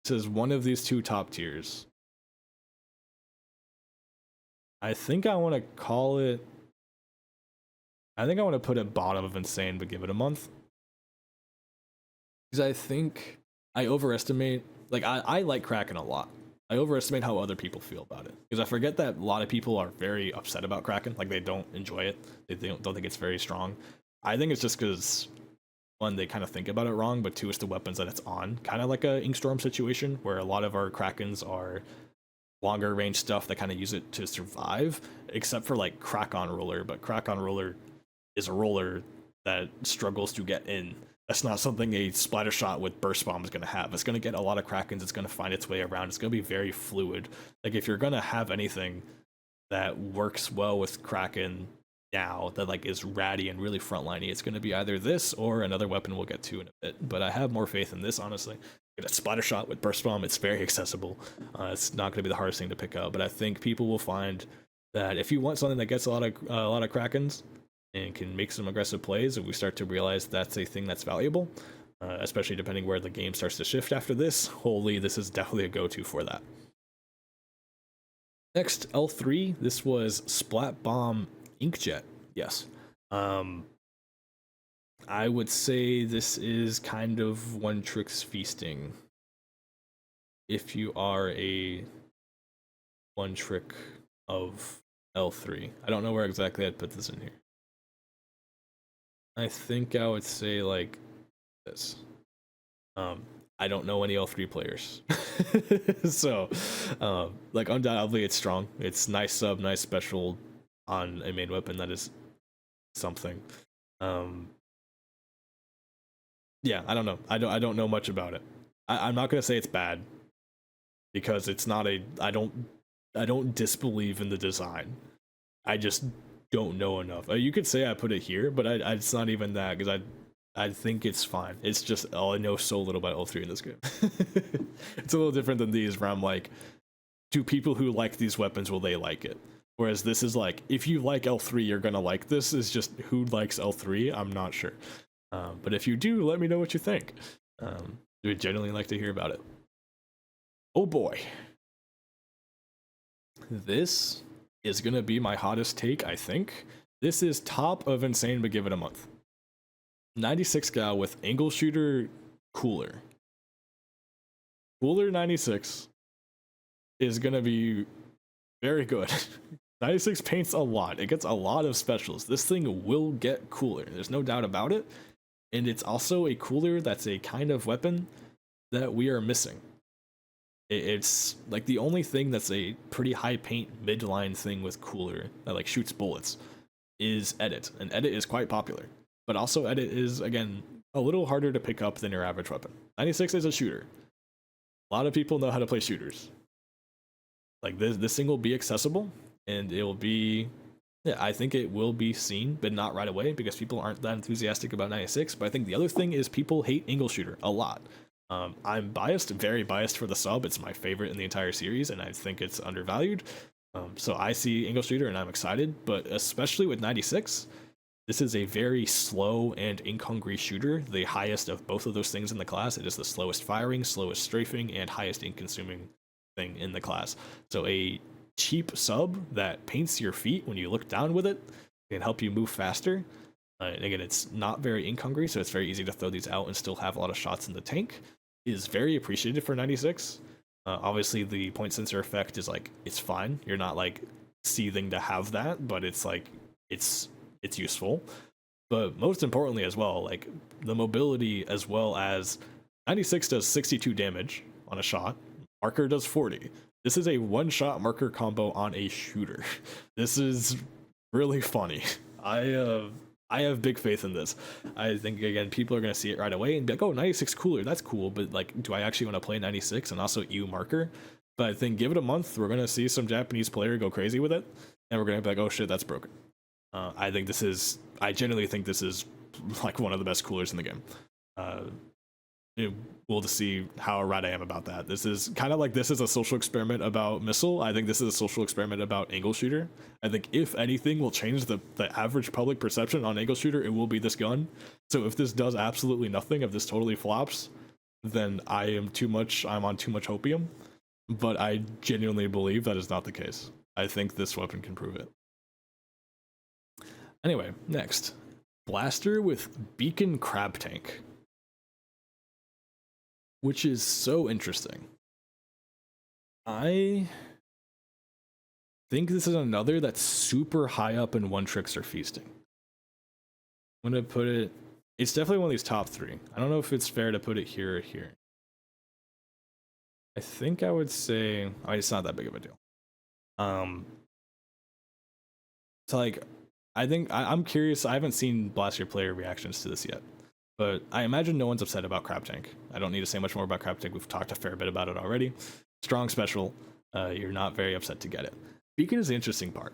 This is one of these 2 top tiers. I think I want to call it. I think I want to put it bottom of insane, but give it a month. Because I think I overestimate, like, I like Kraken a lot. I overestimate how other people feel about it. Because I forget that a lot of people are very upset about Kraken. Like, they don't enjoy it. They don't think it's very strong. I think it's just because, 1, they kind of think about it wrong, but 2, it's the weapons that it's on. Kind of like a Inkstorm situation, where a lot of our Krakens are longer range stuff that kind of use it to survive, except for, like, Krak-On Roller. But Krak-On Roller is a roller that struggles to get in. That's not something a splatter shot with burst bomb is going to have. It's going to get a lot of Krakens. It's going to find its way around. It's going to be very fluid. Like, if you're going to have anything that works well with Kraken now, that like is ratty and really frontliney, it's going to be either this or another weapon we'll get to in a bit. But I have more faith in this, honestly. Get a splatter shot with burst bomb. It's very accessible. It's not going to be the hardest thing to pick up. But I think people will find that if you want something that gets a lot of Krakens and can make some aggressive plays, if we start to realize that's a thing that's valuable, especially depending where the game starts to shift after this, holy, this is definitely a go-to for that. Next, L3, this was Splat Bomb Inkjet. Yes. I would say this is kind of One Trick's feasting. If you are a One Trick of L3. I don't know where exactly I'd put this in here. I think I would say like this. I don't know any L3 players. So, like undoubtedly it's strong. It's nice sub, nice special on a main weapon that is something. Yeah, I don't know. I don't know much about it. I'm not gonna say it's bad because it's not a. I don't disbelieve in the design. I just don't know enough. You could say I put it here, but it's not even that because I think it's fine. It's just I know so little about L3 in this game. It's a little different than these where I'm like, do people who like these weapons, will they like it? Whereas this is like, if you like L3, you're gonna like this. Is just who likes L3? I'm not sure. But if you do, let me know what you think. We'd genuinely like to hear about it. Oh boy. This is gonna be my hottest take, I think. This is top of insane, but give it a month. 96 gal with angle shooter cooler. Cooler 96 is gonna be very good. 96 paints a lot. It gets a lot of specials. This thing will get cooler. There's no doubt about it. And it's also a cooler that's a kind of weapon that we are missing. It's like the only thing that's a pretty high paint midline thing with cooler that like shoots bullets is edit, and edit is quite popular. But also edit is, again, a little harder to pick up than your average weapon. 96 is a shooter. A lot of people know how to play shooters. Like this thing will be accessible, and it will be, yeah, I think it will be seen, but not right away because people aren't that enthusiastic about 96. But I think the other thing is people hate angle shooter a lot. I'm biased, very biased for the sub. It's my favorite in the entire series, and I think it's undervalued. So I see angle shooter, and I'm excited. But especially with 96, this is a very slow and ink hungry shooter. The highest of both of those things in the class. It is the slowest firing, slowest strafing, and highest ink consuming thing in the class. So a cheap sub that paints your feet when you look down with it can help you move faster. And again, it's not very ink hungry, so it's very easy to throw these out and still have a lot of shots in the tank. Is very appreciated for 96. Obviously, the point sensor effect is like, it's fine. You're not like seething to have that, but it's like it's useful. But most importantly as well, like the mobility, as well as 96 does 62 damage on a shot. Marker does 40. This is a one-shot marker combo on a shooter. This is really funny. I have big faith in this. I think, again, people are going to see it right away and be like, oh, 96 cooler, that's cool, but like, do I actually want to play 96 and also EU marker? But I think give it a month, we're going to see some Japanese player go crazy with it, and we're going to be like, oh shit, that's broken. I genuinely think this is like one of the best coolers in the game. We'll just see how right I am about that. This is kind of like, this is a social experiment about missile. I think this is a social experiment about angle shooter. I think if anything will change the average public perception on angle shooter, it will be this gun. So if this does absolutely nothing, if this totally flops, then I'm on too much hopium. But I genuinely believe that is not the case. I think this weapon can prove it. Anyway, next. Blaster with Beacon Crab Tank, which is so interesting. I think this is another that's super high up in one tricks or feasting. I'm gonna put it, it's definitely one of these top three. I don't know if it's fair to put it here or here. I think I would say, it's not that big of a deal. It's like, I think, I'm curious, I haven't seen Blaster player reactions to this yet. But I imagine no one's upset about Crab Tank. I don't need to say much more about Crab Tank. We've talked a fair bit about it already. Strong special. You're not very upset to get it. Beacon is the interesting part.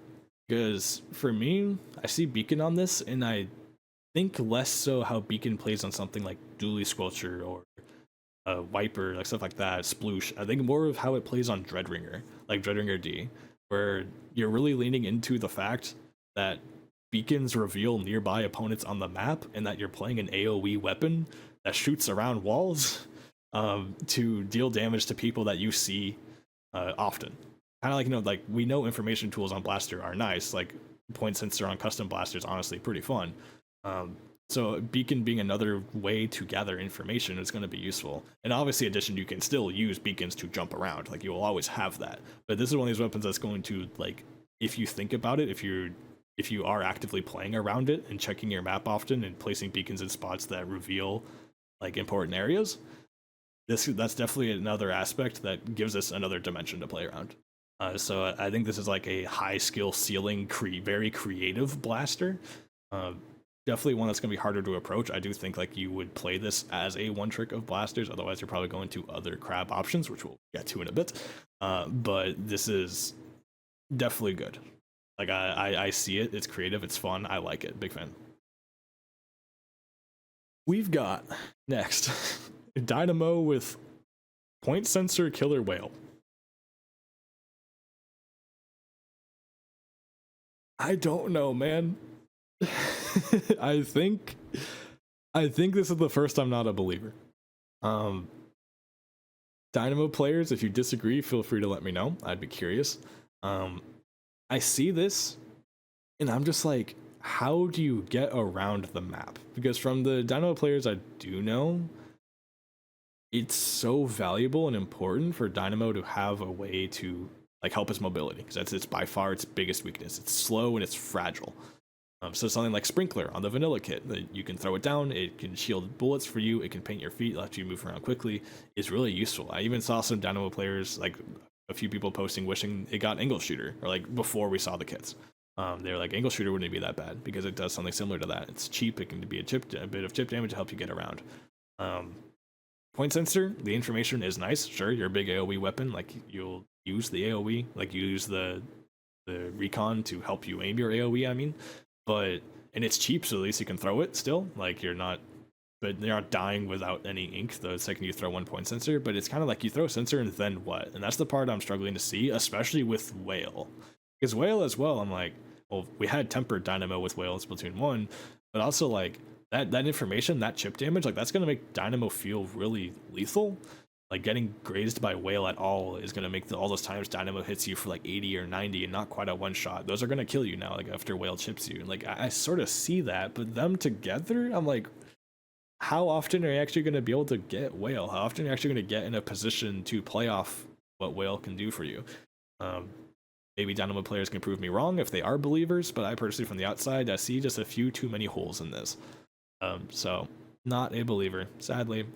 Because for me, I see Beacon on this, and I think less so how Beacon plays on something like Dually Squelcher or Wiper, like stuff like that, Sploosh. I think more of how it plays on Dreadringer, like Dreadringer D. where you're really leaning into the fact that beacons reveal nearby opponents on the map, and that you're playing an AoE weapon that shoots around walls to deal damage to people that you see often. Kind of like, like we know information tools on Blaster are nice, like point sensor on custom blasters, honestly, pretty fun. So beacon being another way to gather information is going to be useful. And obviously, addition, you can still use beacons to jump around. Like you will always have that. But this is one of these weapons that's going to, like, if you think about it, if you are actively playing around it and checking your map often and placing beacons in spots that reveal like important areas, that's definitely another aspect that gives us another dimension to play around. So I think this is like a high skill ceiling, very creative blaster. Definitely one that's going to be harder to approach. I do think like you would play this as a one trick of blasters, otherwise you're probably going to other crab options, which we'll get to in a bit. But this is definitely good. Like I see it. It's creative. It's fun. I like it. Big fan. We've got next Dynamo with point sensor killer whale. I don't know, man. I think this is the first I'm not a believer. Dynamo players, if you disagree, feel free to let me know. I'd be curious. I see this and I'm just like, how do you get around the map? Because from the Dynamo players I do know, it's so valuable and important for Dynamo to have a way to like help its mobility, because it's by far its biggest weakness. It's slow and it's fragile. So something like Sprinkler on the vanilla kit, that you can throw it down, it can shield bullets for you, it can paint your feet, let you move around quickly, is really useful. I even saw some Dynamo players, like a few people posting wishing it got Angle Shooter, or like before we saw the kits. They were like, Angle Shooter wouldn't be that bad because it does something similar to that. It's cheap, it can be a bit of chip damage to help you get around. Point sensor, the information is nice. Sure, you're a big AoE weapon, like you'll use the AoE, like you use the recon to help you aim your AoE, I mean. But, and it's cheap, so at least you can throw it still. Like you're not dying without any ink the second you throw 1 point sensor. But it's kind of like you throw sensor and then what? And that's the part I'm struggling to see, especially with Whale. Because Whale as well, I'm like, well, we had tempered Dynamo with Whale in Splatoon 1, but also like that information, that chip damage, like that's gonna make Dynamo feel really lethal. Like getting grazed by Whale at all is gonna make all those times Dynamo hits you for like 80 or 90 and not quite a one shot. Those are gonna kill you now, like after Whale chips you. Like I sort of see that, but them together, I'm like, how often are you actually gonna be able to get Whale? How often are you actually gonna get in a position to play off what Whale can do for you? Maybe Dynamo players can prove me wrong if they are believers, but I personally, from the outside, I see just a few too many holes in this. So not a believer, sadly.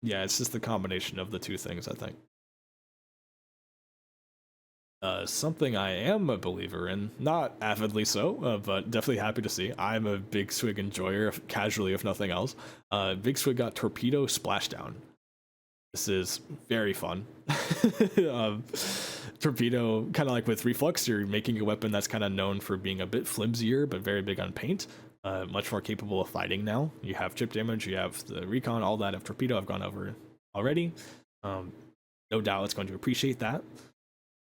Yeah, it's just the combination of the two things, I think. Something I am a believer in, not avidly so, but definitely happy to see. I'm a Big Swig enjoyer, casually if nothing else. Big Swig got Torpedo Splashdown. This is very fun. Torpedo, kind of like with Reflux, you're making a weapon that's kind of known for being a bit flimsier, but very big on paint. Much more capable of fighting now. You have chip damage, you have the recon, all that of Torpedo I've gone over already. No doubt it's going to appreciate that.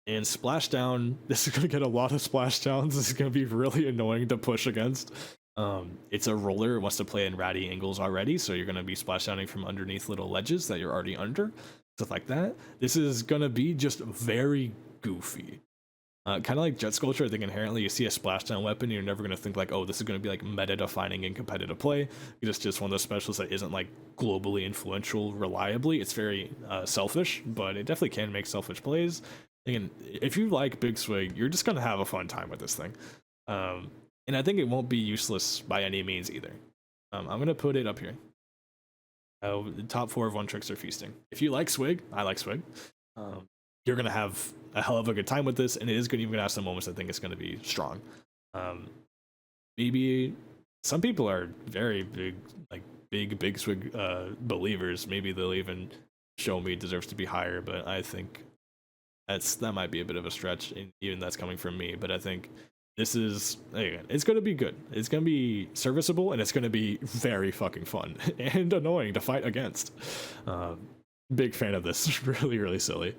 And Splashdown, this is going to get a lot of Splashdowns. This is going to be really annoying to push against. It's a roller, it wants to play in ratty angles already, so you're going to be splashdowning from underneath little ledges that you're already under, stuff like that. This is going to be just very goofy. Kind of like Jet Sculpture, I think inherently you see a splashdown weapon, you're never going to think like, oh, this is going to be like meta-defining in competitive play. It's just one of those specials that isn't like globally influential reliably. It's very selfish, but it definitely can make selfish plays. And if you like Big Swig, you're just going to have a fun time with this thing. And I think it won't be useless by any means either. I'm going to put it up here. The top 4 of One Tricks are feasting. If you like Swig, I like Swig. You're going to have a hell of a good time with this, and it is even going to have some moments I think it's going to be strong. Maybe some people are very big, like big Swig believers. Maybe they'll even show me it deserves to be higher, but I think that might be a bit of a stretch, and even that's coming from me. But I think this is, again, it's going to be good. It's going to be serviceable, and it's going to be very fucking fun and annoying to fight against. Big fan of this. Really, really silly.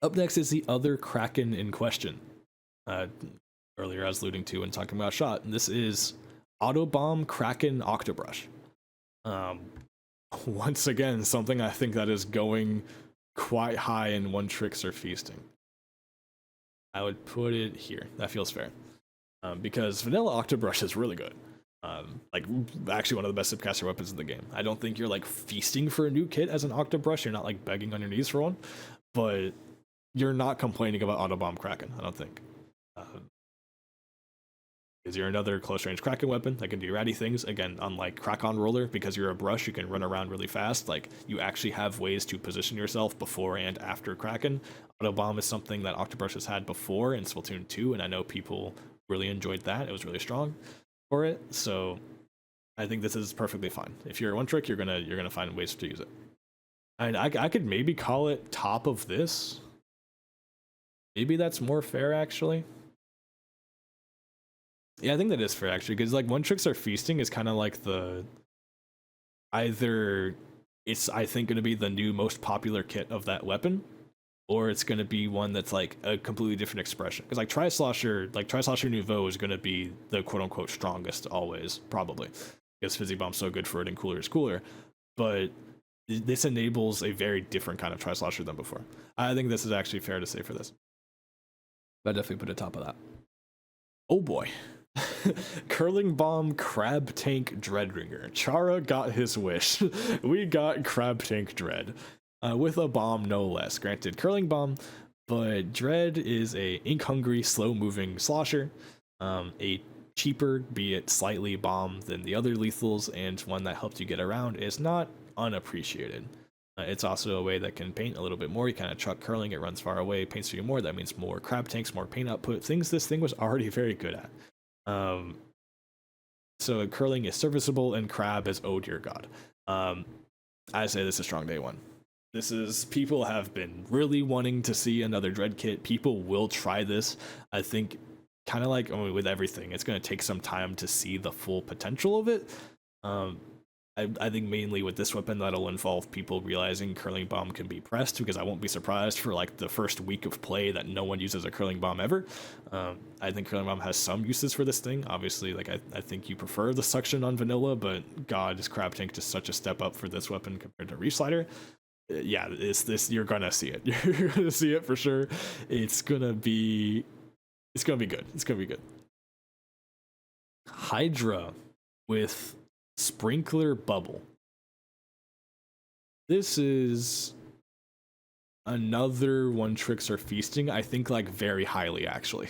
Up next is the other Kraken in question. Earlier I was alluding to when talking about shot, and this is Autobomb Kraken Octobrush. Once again, something I think that is going quite high in one tricks or feasting. I would put it here. That feels fair. Because vanilla Octobrush is really good. Like, actually one of the best Zipcaster weapons in the game. I don't think you're like feasting for a new kit as an Octobrush. You're not like begging on your knees for one, but you're not complaining about Autobomb Kraken, I don't think. Because you're another close range Kraken weapon that can do ratty things. Again, unlike Krakon Roller, because you're a brush, you can run around really fast. Like, you actually have ways to position yourself before and after Kraken. Autobomb is something that Octobrush has had before in Splatoon 2, and I know people really enjoyed that. It was really strong for it, so I think this is perfectly fine. If you're one trick, you're gonna find ways to use it. And I could maybe call it top of this. Maybe that's more fair, actually. Yeah, I think that is fair, actually, because like one tricks are feasting is kind of like the either it's I think going to be the new most popular kit of that weapon, or it's going to be one that's like a completely different expression. Because like Tri-Slosher Nouveau is going to be the quote unquote strongest always, probably, because Fizzy Bomb's so good for it and Cooler is cooler. But this enables a very different kind of Tri-Slosher than before. I think this is actually fair to say for this. But I definitely put it top of that. Oh boy. Curling Bomb Crab Tank Dreadringer. Chara got his wish. We got Crab Tank Dread. With a bomb, no less. Granted, Curling Bomb, but Dread is a ink-hungry, slow-moving slosher. A cheaper, be it slightly bomb than the other lethals, and one that helps you get around is not unappreciated. It's also a way that can paint a little bit more. You kind of chuck curling, it runs far away, paints for you more. That means more crab tanks, more paint output, things this thing was already very good at. So curling is serviceable and crab is oh dear god. I say this is strong day one. This is, people have been really wanting to see another Dread kit. People will try this. I think kind of like with everything, it's going to take some time to see the full potential of it. I think mainly with this weapon that'll involve people realizing Curling Bomb can be pressed, because I won't be surprised for like the first week of play that no one uses a Curling Bomb ever. I think Curling Bomb has some uses for this thing. Obviously, like I think you prefer the suction on vanilla, but god, is Crab Tank just such a step up for this weapon compared to Reef Slider. Yeah, it's this, you're gonna see it. You're gonna see it for sure. It's gonna be good. It's gonna be good. Hydra with Sprinkler Bubble. This is another one tricks or feasting, I think, like very highly actually.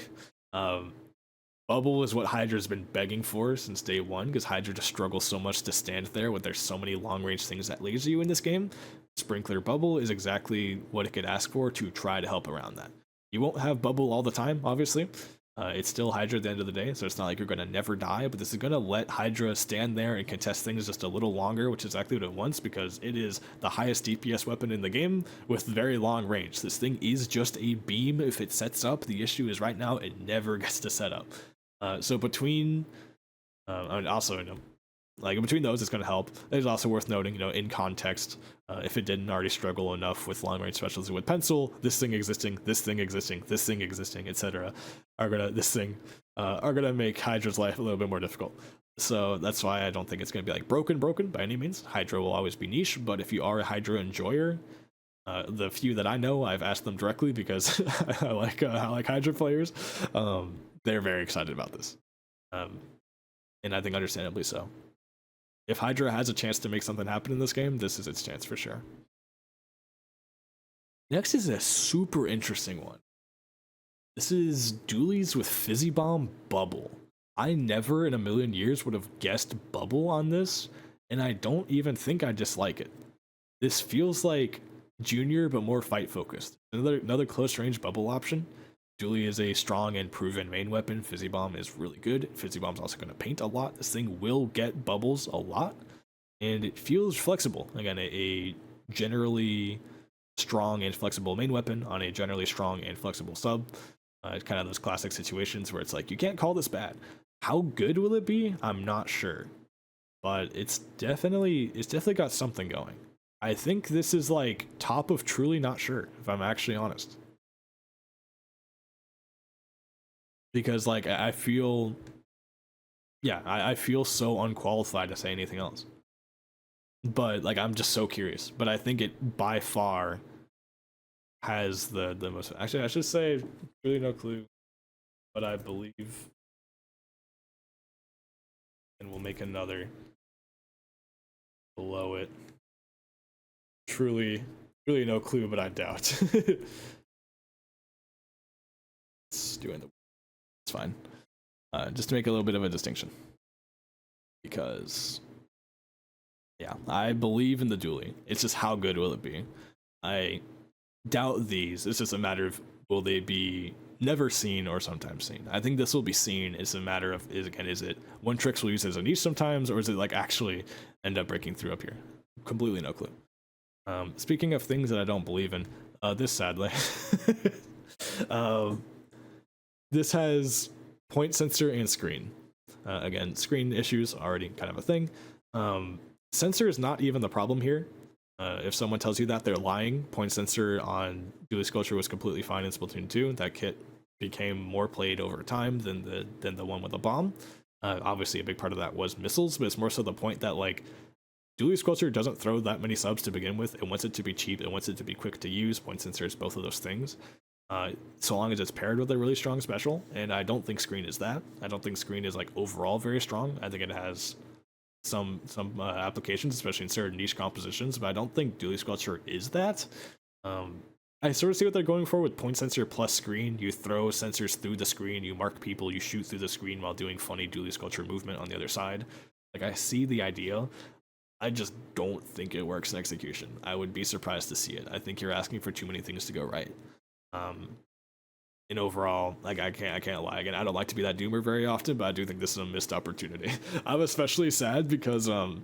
Bubble is what Hydra's been begging for since day one, because Hydra just struggles so much to stand there when there's so many long range things that laser you in this game. Sprinkler Bubble is exactly what it could ask for to try to help around that. You won't have Bubble all the time, obviously. It's still Hydra at the end of the day, so it's not like you're going to never die, but this is going to let Hydra stand there and contest things just a little longer, which is exactly what it wants, because it is the highest DPS weapon in the game with very long range. This thing is just a beam if it sets up. The issue is right now it never gets to set up. So between, also, like between those, it's going to help. It's also worth noting, in context, if it didn't already struggle enough with long range specialism with pencil, this thing existing, this thing existing, this thing existing, etc., are gonna make Hydra's life a little bit more difficult. So that's why I don't think it's going to be like broken by any means. Hydra will always be niche, but if you are a Hydra enjoyer, the few that I know, I've asked them directly because I like Hydra players. They're very excited about this, and I think understandably so. If Hydra has a chance to make something happen in this game, this is its chance for sure. Next is a super interesting one. This is Doolies with Fizzy Bomb Bubble. I never in a million years would have guessed Bubble on this, and I don't even think I dislike it. This feels like Junior, but more fight focused. Another close range Bubble option. Dooley is a strong and proven main weapon. Fizzy Bomb is really good. Fizzy Bomb's also going to paint a lot. This thing will get bubbles a lot, and it feels flexible. Again, a generally strong and flexible main weapon on a generally strong and flexible sub. It's kind of those classic situations where it's like, you can't call this bad. How good will it be? I'm not sure, but it's definitely got something going. I think this is like top of truly not sure, if I'm actually honest. because like I feel, yeah, I feel so unqualified to say anything else. But like I'm just so curious. But I think it by far has the most. Actually, I should say really no clue, but I believe, and we'll make another below it. Truly, really no clue, but I doubt. It's doing the. It's fine. Just to make a little bit of a distinction, because yeah, I believe in the dually. It's just how good will it be? I doubt these. It's just a matter of will they be never seen or sometimes seen. I think this will be seen. It's a matter of is it one tricks will use as a niche sometimes, or is it like actually end up breaking through up here? Completely no clue. Speaking of things that I don't believe in, this sadly, um, this has point sensor and screen. Again, screen issues already kind of a thing. Sensor is not even the problem here. If someone tells you that, they're lying. Point sensor on Dually Sculpture was completely fine in Splatoon 2. That kit became more played over time than the one with the bomb. Obviously, a big part of that was missiles, but it's more so the point that like Dually Sculpture doesn't throw that many subs to begin with. It wants it to be cheap. It wants it to be quick to use. Point sensor is both of those things. So long as it's paired with a really strong special, and I don't think screen is that. I don't think screen is like overall very strong. I think it has some applications, especially in certain niche compositions, but I don't think Dually Sculpture is that. I sort of see what they're going for with point sensor plus screen. You throw sensors through the screen, you mark people, you shoot through the screen while doing funny Dually Sculpture movement on the other side. Like I see the idea. I just don't think it works in execution. I would be surprised to see it. I think you're asking for too many things to go right. And overall, like I can't lie. Again, I don't like to be that doomer very often, but I do think this is a missed opportunity. I'm especially sad because the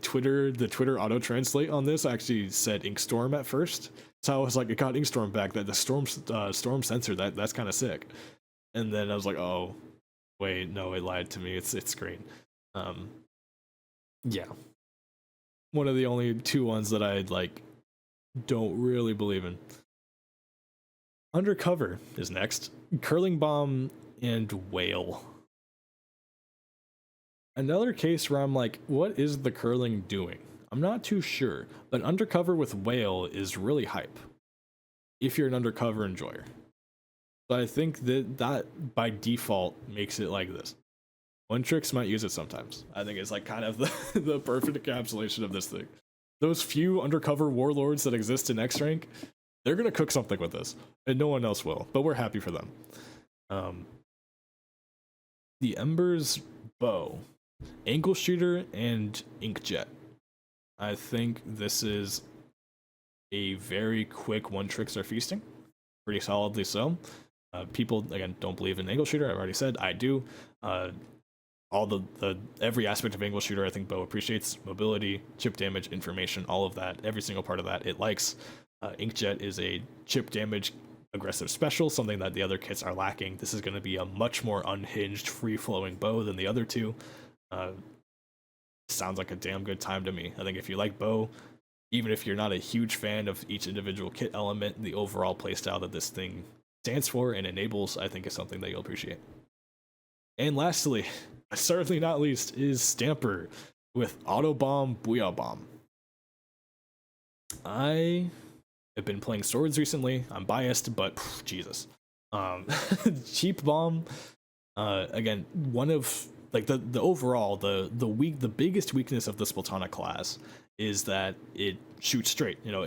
Twitter auto translate on this actually said Inkstorm at first. So I was like, it got Inkstorm back. That the storm sensor that's kind of sick. And then I was like, oh wait, no, it lied to me. It's screen. Yeah, one of the only two ones that I like don't really believe in. Undercover is next. Curling Bomb and Whale. Another case where I'm like, what is the curling doing? I'm not too sure, but Undercover with Whale is really hype if you're an undercover enjoyer. So I think that by default makes it like this. One Tricks might use it sometimes. I think it's like kind of the perfect encapsulation of this thing. Those few undercover warlords that exist in X rank, they're gonna cook something with this, and no one else will. But we're happy for them. The Ember's Bow, Ankle Shooter, and Inkjet. I think this is a very quick one tricks are feasting, pretty solidly so. People again don't believe in Ankle Shooter. I've already said I do. All the every aspect of Angle Shooter, I think Bow appreciates: mobility, chip damage, information, all of that. Every single part of that it likes. Inkjet is a chip damage aggressive special, something that the other kits are lacking. This is going to be a much more unhinged, free-flowing bow than the other two. Sounds like a damn good time to me. I think if you like Bow, even if you're not a huge fan of each individual kit element, the overall playstyle that this thing stands for and enables, I think is something that you'll appreciate. And lastly, certainly not least, is Stamper with Auto Bomb, Booyah Bomb. I have been playing swords recently. I'm biased, but Jesus. Cheap bomb. Again, one of like the overall the biggest weakness of the Splatana class is that it shoots straight. You know,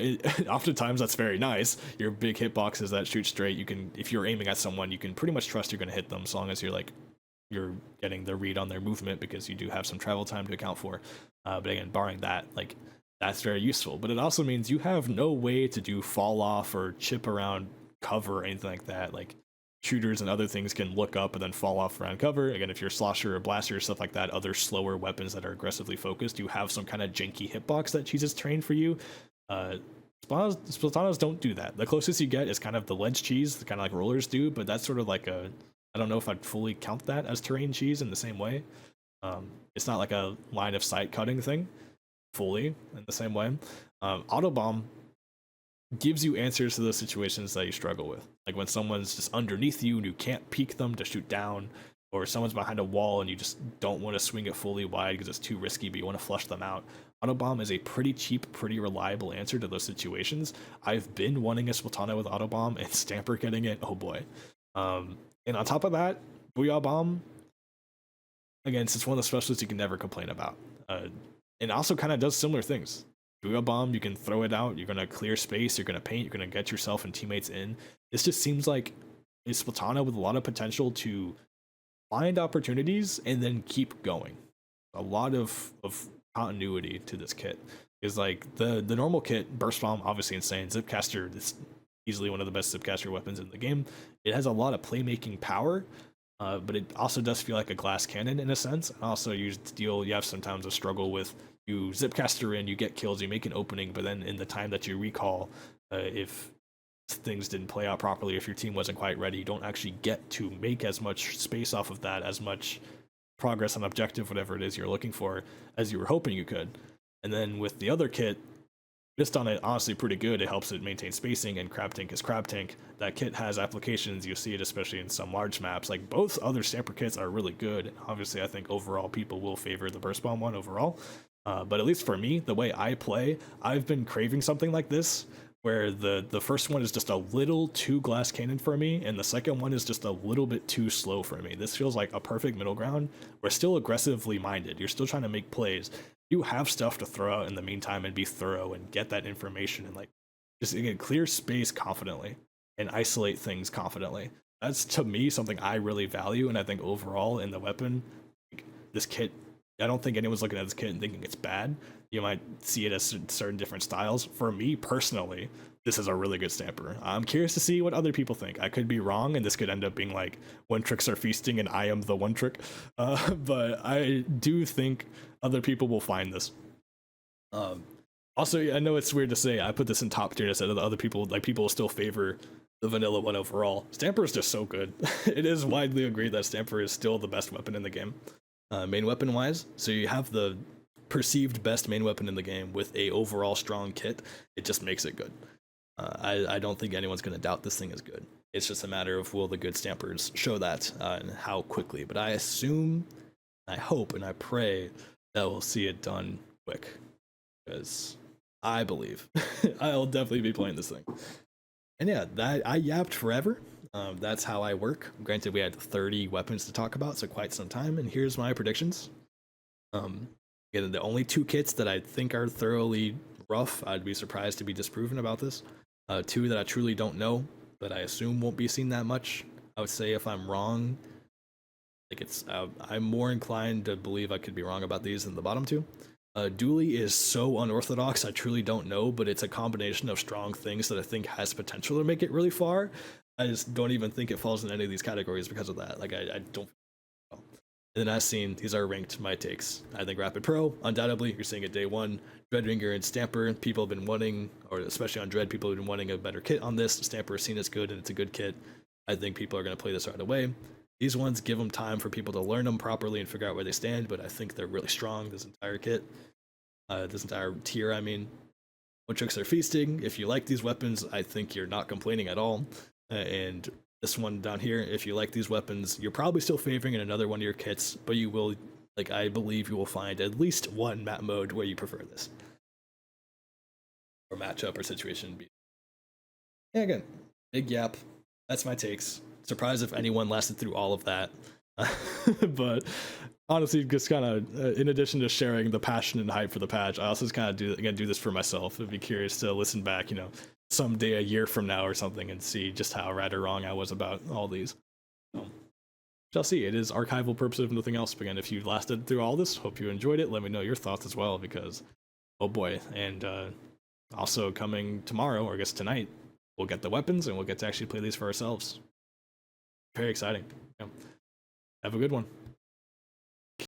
oftentimes that's very nice. Your big hitboxes that shoot straight. You can, if you're aiming at someone, you can pretty much trust you're going to hit them, as long as you're getting the read on their movement, because you do have some travel time to account for. But again, barring that, like, that's very useful. But it also means you have no way to do fall off or chip around cover or anything like that. Like, shooters and other things can look up and then fall off around cover. Again, if you're slosher or blaster or stuff like that, other slower weapons that are aggressively focused, you have some kind of janky hitbox that Jesus trained for you. Splatanas don't do that. The closest you get is kind of the ledge cheese, kind of like rollers do, but that's sort of like a, I don't know if I'd fully count that as terrain cheese in the same way. It's not like a line of sight cutting thing fully in the same way. Auto Bomb gives you answers to those situations that you struggle with. Like when someone's just underneath you and you can't peek them to shoot down, or someone's behind a wall and you just don't want to swing it fully wide because it's too risky, but you want to flush them out. Autobomb is a pretty cheap, pretty reliable answer to those situations. I've been wanting a Splatana with Autobomb, and Stamper getting it, oh boy. And on top of that, Booyah Bomb, again, it's one of the specialists you can never complain about. And also kind of does similar things. Booyah Bomb, you can throw it out, you're going to clear space, you're going to paint, you're going to get yourself and teammates in. This just seems like a Splatana with a lot of potential to find opportunities and then keep going. A lot of continuity to this kit is like the normal kit. Burst Bomb, obviously insane. Zipcaster is easily one of the best Zipcaster weapons in the game. It has a lot of playmaking power, but it also does feel like a glass cannon in a sense. And also, you have sometimes a struggle with, you Zipcaster in, you get kills, you make an opening, but then in the time that you recall, if things didn't play out properly, if your team wasn't quite ready, you don't actually get to make as much space off of that, as much progress on objective, whatever it is you're looking for, as you were hoping you could. And then with the other kit, just on it, honestly pretty good. It helps it maintain spacing, and Crab Tank is Crab Tank. That kit has applications, you see it especially in some large maps. Like, both other Stamper kits are really good. Obviously, I think overall people will favor the Burst Bomb one overall. But at least for me, the way I play, I've been craving something like this, where the first one is just a little too glass cannon for me, and the second one is just a little bit too slow for me. This feels like a perfect middle ground. We're still aggressively minded. You're still trying to make plays. You have stuff to throw out in the meantime and be thorough and get that information and, like, just again, clear space confidently and isolate things confidently. That's, to me, something I really value, and I think overall in the weapon, this kit, I don't think anyone's looking at this kit and thinking it's bad. You might see it as certain different styles. For me personally, this is a really good Stamper. I'm curious to see what other people think. I could be wrong, and this could end up being like one tricks are feasting and I am the one trick. But I do think other people will find this. Also, I know it's weird to say I put this in top tier instead of the other people. Like, people will still favor the vanilla one overall. Stamper is just so good. It is widely agreed that Stamper is still the best weapon in the game. Main weapon wise, so you have the perceived best main weapon in the game with a overall strong kit. It just makes it good. I don't think anyone's going to doubt this thing is good. It's just a matter of, will the good Stampers show that and how quickly. But I assume, I hope, and I pray that we'll see it done quick, because I believe I'll definitely be playing this thing. And yeah, that I yapped forever. That's how I work. Granted, we had 30 weapons to talk about, so quite some time, and here's my predictions. Again, the only two kits that I think are thoroughly rough, I'd be surprised to be disproven about this. Two that I truly don't know, but I assume won't be seen that much. I would say if I'm wrong, like I'm more inclined to believe I could be wrong about these than the bottom two. Dooley is so unorthodox, I truly don't know, but it's a combination of strong things that I think has potential to make it really far. I just don't even think it falls in any of these categories because of that. Like, I don't. And then as seen, these are ranked my takes. I think Rapid Pro, undoubtedly, you're seeing it day one. Dreadringer and Stamper, people have been wanting, or especially on Dread, people have been wanting a better kit on this. Stamper is seen as good, and it's a good kit. I think people are going to play this right away. These ones, give them time for people to learn them properly and figure out where they stand, but I think they're really strong, this entire kit. This entire tier, I mean. What tricks are feasting? If you like these weapons, I think you're not complaining at all. And this one down here, if you like these weapons, you're probably still favoring in another one of your kits, but you will, like, I believe you will find at least one map mode where you prefer this. Or matchup or situation. Yeah, again, big yap. That's my takes. Surprised if anyone lasted through all of that. But honestly, just kind of, in addition to sharing the passion and hype for the patch, I also just kind of do this for myself. I'd be curious to listen back, someday a year from now or something, and see just how right or wrong I was about all these. So, shall see. It is archival purpose if nothing else. But again, if you lasted through all this, hope you enjoyed it. Let me know your thoughts as well, because oh boy. And also coming tomorrow, or I guess tonight, we'll get the weapons and we'll get to actually play these for ourselves. Very exciting. Yeah. Have a good one.